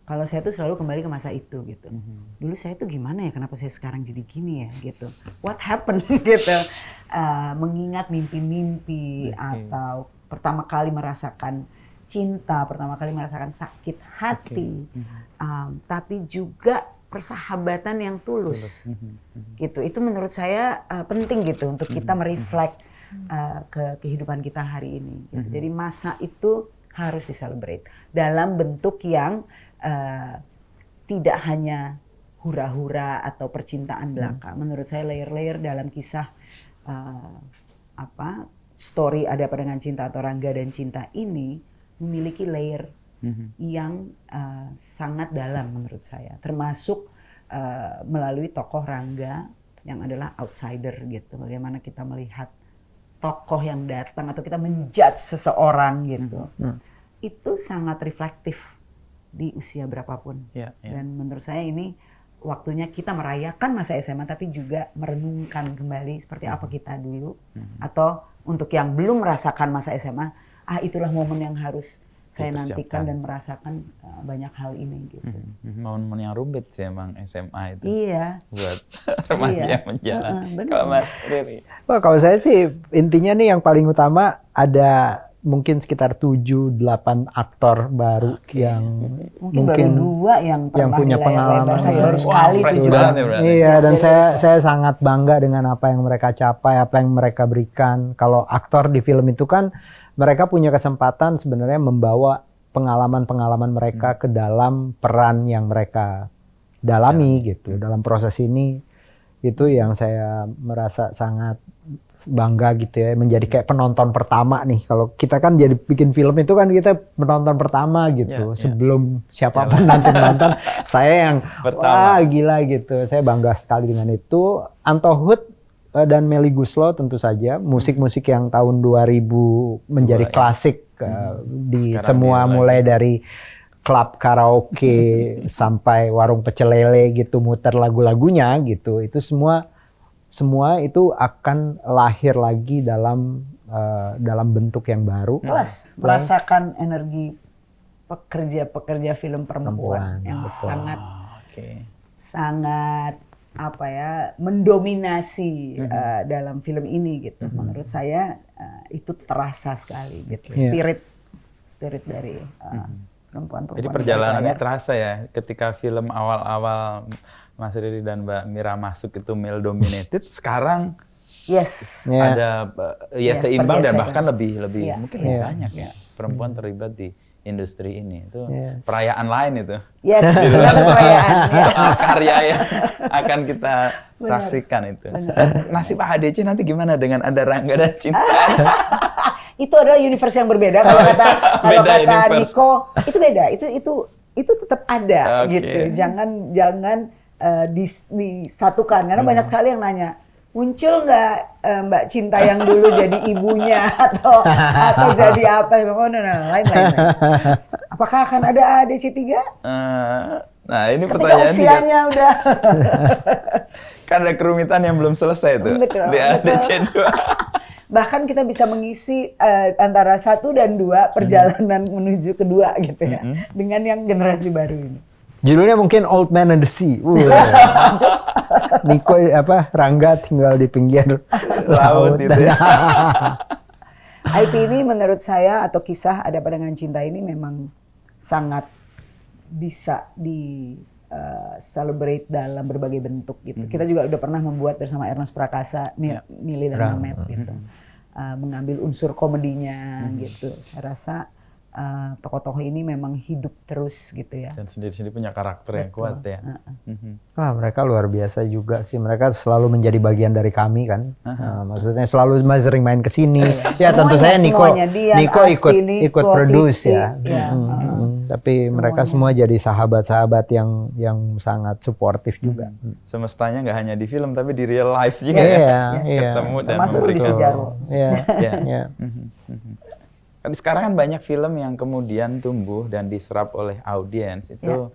Kalau saya tuh selalu kembali ke masa itu gitu. Dulu saya tuh gimana ya, kenapa saya sekarang jadi gini ya gitu. What happened gitu. Mengingat mimpi-mimpi atau pertama kali merasakan cinta, pertama kali merasakan sakit hati. Tapi juga persahabatan yang tulus. Gitu. Itu menurut saya penting gitu untuk kita mereflek ke kehidupan kita hari ini. Gitu. Jadi masa itu harus diselebrate dalam bentuk yang tidak hanya hura-hura atau percintaan belaka. Menurut saya layer-layer dalam kisah story Ada Apa Dengan Cinta atau Rangga dan Cinta ini memiliki layer yang sangat dalam menurut saya. Termasuk melalui tokoh Rangga yang adalah outsider gitu. Bagaimana kita melihat tokoh yang datang atau kita menjudge seseorang gitu. Itu sangat reflektif di usia berapapun. Dan menurut saya ini waktunya kita merayakan masa SMA tapi juga merenungkan kembali seperti apa kita dulu. Atau untuk yang belum merasakan masa SMA, itulah momen yang harus saya nantikan dan merasakan banyak hal ini gitu. Momen yang rumit sih emang SMA itu. Iya. Buat remaja yang menjalan. Kalau Mas Riri? Kalau saya sih intinya nih yang paling utama ada mungkin sekitar 7-8 aktor baru yang mungkin baru 2 yang punya pengalaman. Saya baru sekali fresh banget ya berarti. Iya, dan saya sangat bangga dengan apa yang mereka capai, apa yang mereka berikan. Kalau aktor di film itu kan mereka punya kesempatan sebenarnya membawa pengalaman-pengalaman mereka ke dalam peran yang mereka dalami gitu. Dalam proses ini itu yang saya merasa sangat bangga gitu ya, menjadi kayak penonton pertama nih. Kalau kita kan jadi bikin film itu kan kita penonton pertama gitu. Sebelum siapapun nanti nonton, saya yang wah gila gitu. Saya bangga sekali dengan itu. Anto Hood dan Melly Goeslaw tentu saja, musik-musik yang tahun 2000 menjadi klasik di sekarang semua mulai dari klub karaoke sampai warung pecel lele gitu, muter lagu-lagunya gitu. Itu semua itu akan lahir lagi dalam bentuk yang baru. Merasakan energi pekerja film perempuan yang sangat mendominasi dalam film ini gitu. Menurut saya itu terasa sekali gitu. Spirit dari perempuan-perempuan. Jadi perjalanannya terasa ya ketika film awal-awal Mas Riri dan Mbak Mira masuk itu male dominated, sekarang ada seimbang dan bahkan lebih mungkin lebih banyak ya perempuan terlibat di industri ini. Itu perayaan lain itu. Di luar soal karya yang akan kita saksikan itu. Nasib AHDC nanti gimana dengan Ada Rangga dan Cinta? itu adalah universe yang berbeda. Kalau kata Beda universe. Niko, itu beda. Itu tetap ada Oke. gitu. Jangan disatukan karena banyak sekali yang nanya, muncul nggak Mbak Cinta yang dulu jadi ibunya atau jadi apa? Oh, lain. Apakah akan ada DC3? Nah, ini Ketika pertanyaan juga. usianya udah Kan ada kerumitan yang belum selesai tuh. Betul, Di ADC2. bahkan kita bisa mengisi antara 1 dan 2 perjalanan menuju kedua gitu ya, dengan yang generasi baru ini. Judulnya mungkin Old Man and the Sea. Niko Rangga tinggal di pinggir Laut gitu ya. IP ini menurut saya atau kisah Ada Apa Dengan Cinta ini memang sangat bisa di celebrate dalam berbagai bentuk gitu. Kita juga udah pernah membuat bersama Ernest Prakasa, Mili dan Mamet gitu. Mengambil unsur komedinya gitu. Saya rasa tokoh-tokoh ini memang hidup terus gitu ya. Dan sendiri-sendiri punya karakter yang kuat ya. Wah, mereka luar biasa juga sih. Mereka selalu menjadi bagian dari kami kan. Maksudnya selalu sering main ke sini. Ya tentu saya Niko ikut produce ya. Tapi mereka semua jadi sahabat-sahabat yang sangat suportif juga. Semestanya nggak hanya di film tapi di real life juga Iya. ketemu dan Termasuk di memberikan. Sejarwo. Iya. Kan sekarang kan banyak film yang kemudian tumbuh dan diserap oleh audiens itu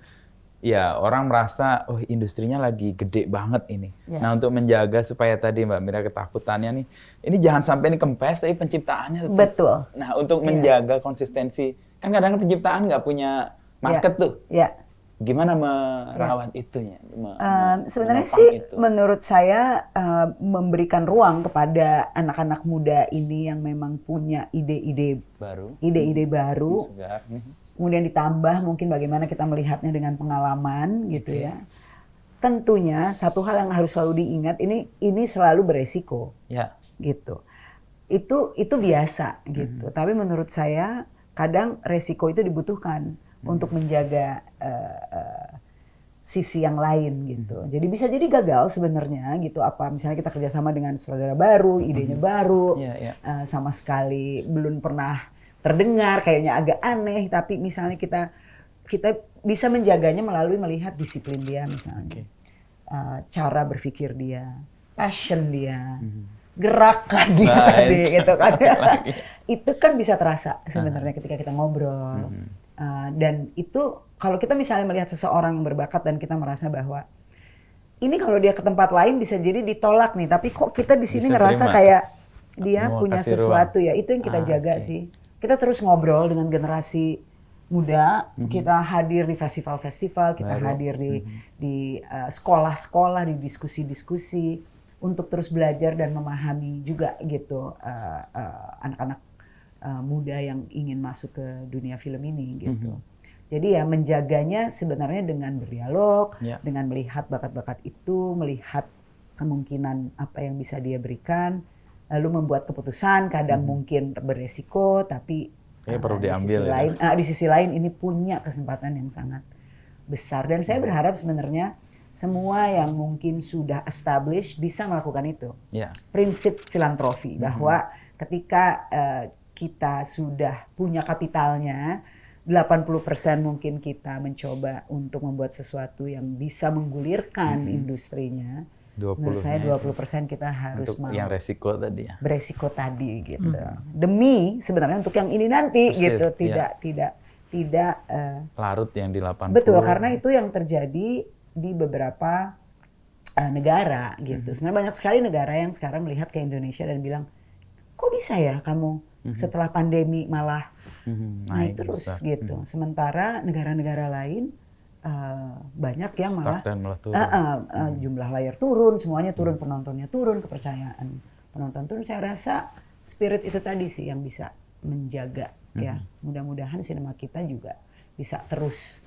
ya orang merasa oh industrinya lagi gede banget ini. Nah untuk menjaga supaya tadi Mbak Mira ketakutannya nih ini jangan sampai ini kempes tapi penciptaannya tetap. Betul. Nah untuk menjaga konsistensi kan kadang penciptaan nggak punya market tuh. Iya. Gimana merawat itunya? Sebenarnya sih menurut saya memberikan ruang kepada anak-anak muda ini yang memang punya ide-ide baru, segar. Kemudian ditambah mungkin bagaimana kita melihatnya dengan pengalaman gitu ya. Tentunya satu hal yang harus selalu diingat ini selalu beresiko, gitu. Itu biasa gitu. Tapi menurut saya kadang resiko itu dibutuhkan untuk menjaga sisi yang lain gitu. Jadi bisa jadi gagal sebenarnya gitu. Apa misalnya kita kerjasama dengan saudara baru, idenya baru, sama sekali belum pernah terdengar, kayaknya agak aneh. Tapi misalnya kita bisa menjaganya melalui melihat disiplin dia misalnya, cara berpikir dia, passion dia, gerakan dia, gitu kan. Itu kan bisa terasa sebenarnya ketika kita ngobrol. Dan itu kalau kita misalnya melihat seseorang yang berbakat dan kita merasa bahwa ini kalau dia ke tempat lain bisa jadi ditolak nih, tapi kok kita di sini ngerasa kayak dia punya sesuatu ya, itu yang kita jaga sih. Kita terus ngobrol dengan generasi muda, kita hadir di festival-festival, kita hadir di sekolah-sekolah, di diskusi-diskusi untuk terus belajar dan memahami juga gitu anak-anak muda yang ingin masuk ke dunia film ini gitu. Jadi ya menjaganya sebenarnya dengan berdialog, dengan melihat bakat-bakat itu, melihat kemungkinan apa yang bisa dia berikan, lalu membuat keputusan. Kadang mungkin beresiko, tapi perlu diambil di sisi lain ini punya kesempatan yang sangat besar. Dan saya berharap sebenarnya semua yang mungkin sudah established bisa melakukan itu. Prinsip filantropi bahwa ketika kita sudah punya kapitalnya, 80% mungkin kita mencoba untuk membuat sesuatu yang bisa menggulirkan industrinya. Menurut saya 20% kita harus untuk mau yang resiko tadi ya. Beresiko tadi gitu. Demi sebenarnya untuk yang ini nanti gitu, tidak larut yang di 80. Betul, karena itu yang terjadi di beberapa negara gitu. Sebenarnya banyak sekali negara yang sekarang melihat ke Indonesia dan bilang, kok bisa ya kamu setelah pandemi malah naik terus gitu. Sementara negara-negara lain banyak yang malah jumlah layar turun, semuanya turun, penontonnya turun, kepercayaan penonton turun. Saya rasa spirit itu tadi sih yang bisa menjaga ya. Mudah-mudahan sinema kita juga bisa terus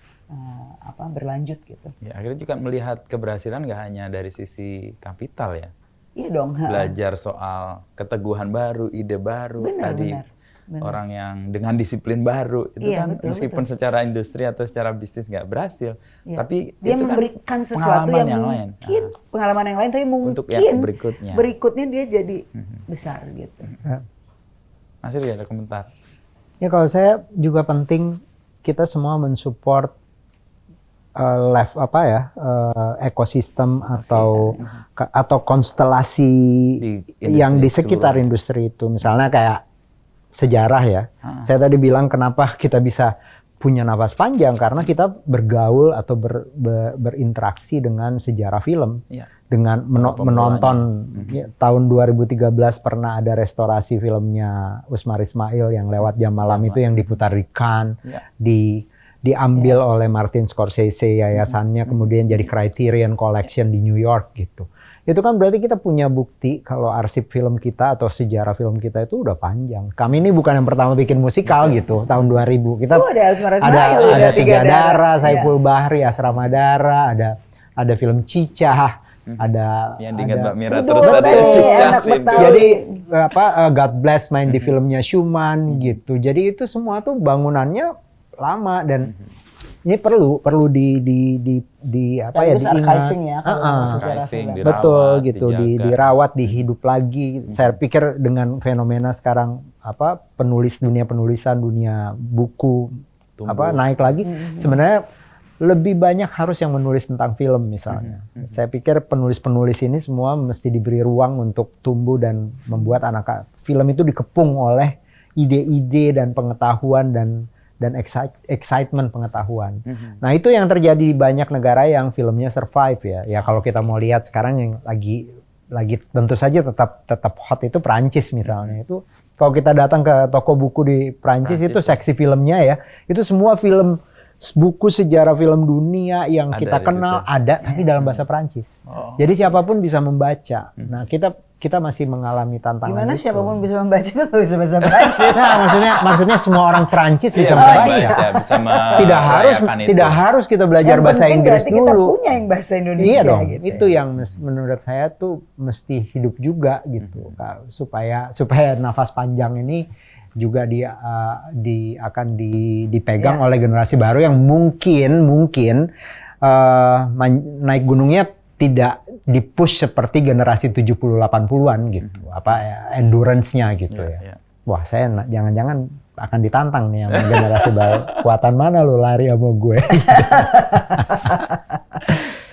berlanjut gitu. Ya, akhirnya juga melihat keberhasilan nggak hanya dari sisi kapital ya. Iya dong. Belajar soal keteguhan baru, ide baru, benar. Orang yang dengan disiplin baru itu kan meskipun secara industri atau secara bisnis nggak berhasil, tapi dia itu memberikan kan sesuatu yang lain. Pengalaman yang lain, tapi mungkin untuk yang berikutnya dia jadi besar gitu. Mas Riri ada komentar? Ya kalau saya juga penting kita semua mensupport ekosistem atau konstelasi yang di sekitar industri itu. Misalnya kayak sejarah ya. Saya tadi bilang kenapa kita bisa punya nafas panjang karena kita bergaul atau berinteraksi dengan sejarah film. Dengan menonton tahun 2013 pernah ada restorasi filmnya Usmar Ismail yang lewat jam malam itu yang diputar di Cannes, diambil oleh Martin Scorsese yayasannya, kemudian jadi Criterion Collection di New York gitu. Itu kan berarti kita punya bukti kalau arsip film kita atau sejarah film kita itu udah panjang. Kami ini bukan yang pertama bikin musikal gitu, tahun 2000. Kita ada Tiga Darah, Saiful Bahri, Asrama Darah, ada film Cicah, ada yang diingat Mbak Mira terus tadi Cicah sih. Jadi God Bless main di filmnya Schumann gitu. Jadi itu semua tuh bangunannya lama dan ini perlu diingat. Archiving ya, betul gitu, dirawat, dihidup lagi. Saya pikir dengan fenomena sekarang dunia penulisan, dunia buku naik lagi, sebenarnya lebih banyak harus yang menulis tentang film misalnya. Saya pikir penulis-penulis ini semua mesti diberi ruang untuk tumbuh dan membuat film itu dikepung oleh ide-ide dan pengetahuan dan excitement pengetahuan. Nah itu yang terjadi di banyak negara yang filmnya survive ya. Ya kalau kita mau lihat sekarang yang lagi tentu saja tetap hot itu Prancis misalnya. Itu kalau kita datang ke toko buku di Prancis itu seksi filmnya ya. Itu semua buku sejarah film dunia yang kita kenal ada tapi dalam bahasa Prancis. Jadi siapapun bisa membaca. Nah, kita masih mengalami tantangan. Gimana itu. Siapapun bisa membaca kalau bisa bahasa Prancis? Nah, maksudnya semua orang Prancis bisa membaca. Tidak harus kita belajar bahasa Inggris dulu. Kita punya yang bahasa Indonesia. Iya dong. Gitu. Itu yang menurut saya tuh mesti hidup juga gitu. Supaya nafas panjang ini juga akan dipegang oleh generasi baru yang mungkin naik gunungnya tidak dipush seperti generasi 70-80-an gitu. Endurance-nya gitu ya. Wah, saya jangan-jangan akan ditantang nih sama generasi baru. Kuatan mana lu lari sama gue?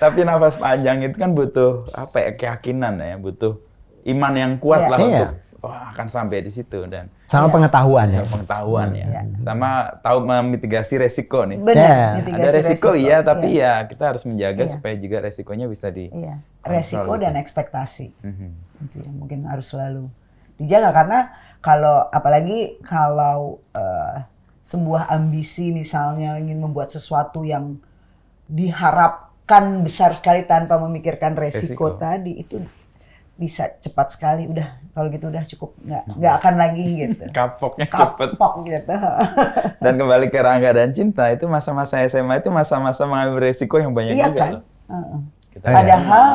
Tapi nafas panjang itu kan butuh keyakinan ya, butuh iman yang kuat lah untuk akan sampai di situ dan sama pengetahuan ya. Sama tahu memitigasi resiko nih. Benar. Ada resiko iya, tapi kita harus menjaga supaya juga resikonya bisa resiko dan ekspektasi. Itu yang mungkin harus selalu dijaga karena apalagi kalau sebuah ambisi misalnya ingin membuat sesuatu yang diharapkan besar sekali tanpa memikirkan resiko tadi itu bisa cepat sekali kalau gitu udah cukup nggak akan lagi gitu. Kapoknya cepet. Kapok gitu. Dan kembali ke Rangga dan Cinta itu masa-masa SMA itu masa-masa mengambil resiko yang banyak juga kan? loh. Padahal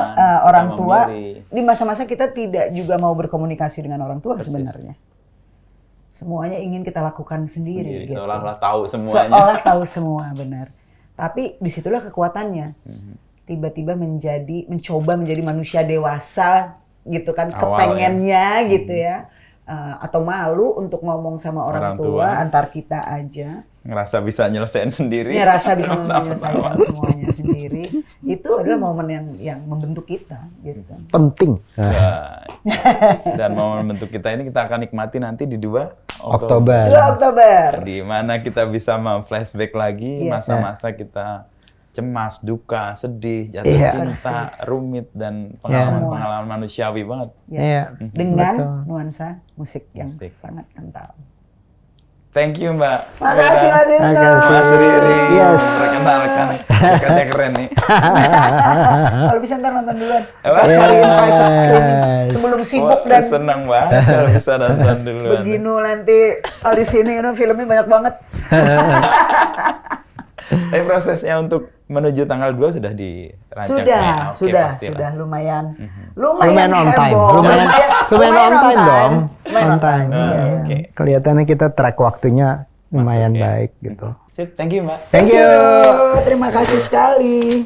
orang tua di masa-masa kita tidak juga mau berkomunikasi dengan orang tua sebenarnya. Semuanya ingin kita lakukan sendiri gitu. Seolah-olah tahu semuanya. Seolah tahu semua, benar. Tapi disitulah kekuatannya. Tiba-tiba mencoba menjadi manusia dewasa gitu kan, kepengennya gitu ya, atau malu untuk ngomong sama orang tua antar kita aja, ngerasa bisa nyelesain sendiri, menyelesaikan semuanya sendiri, itu adalah momen yang membentuk kita gitu. Penting. Dan momen membentuk kita ini kita akan nikmati nanti di 2 Oktober. Di mana kita bisa flashback lagi masa-masa kita cemas, duka, sedih, jatuh cinta, rumit, dan pengalaman manusiawi banget. Dengan nuansa musik yang sangat kental. Thank you Mbak. Makasih Mas Wisnu. Mas Riri. Perkenalkan. Dekatnya keren nih. Kalau bisa ntar nonton duluan. Cariin private screening. Sebelum sibuk dan senang banget kalau bisa nonton duluan. Begini nanti di sini filmnya banyak banget. Tapi prosesnya untuk menuju tanggal 2 sudah dirancang. Sudah lumayan on time. Lumayan on time dong. On time. Kelihatannya kita track waktunya lumayan baik gitu. Sip, thank you Mbak. Thank you. Terima kasih sekali.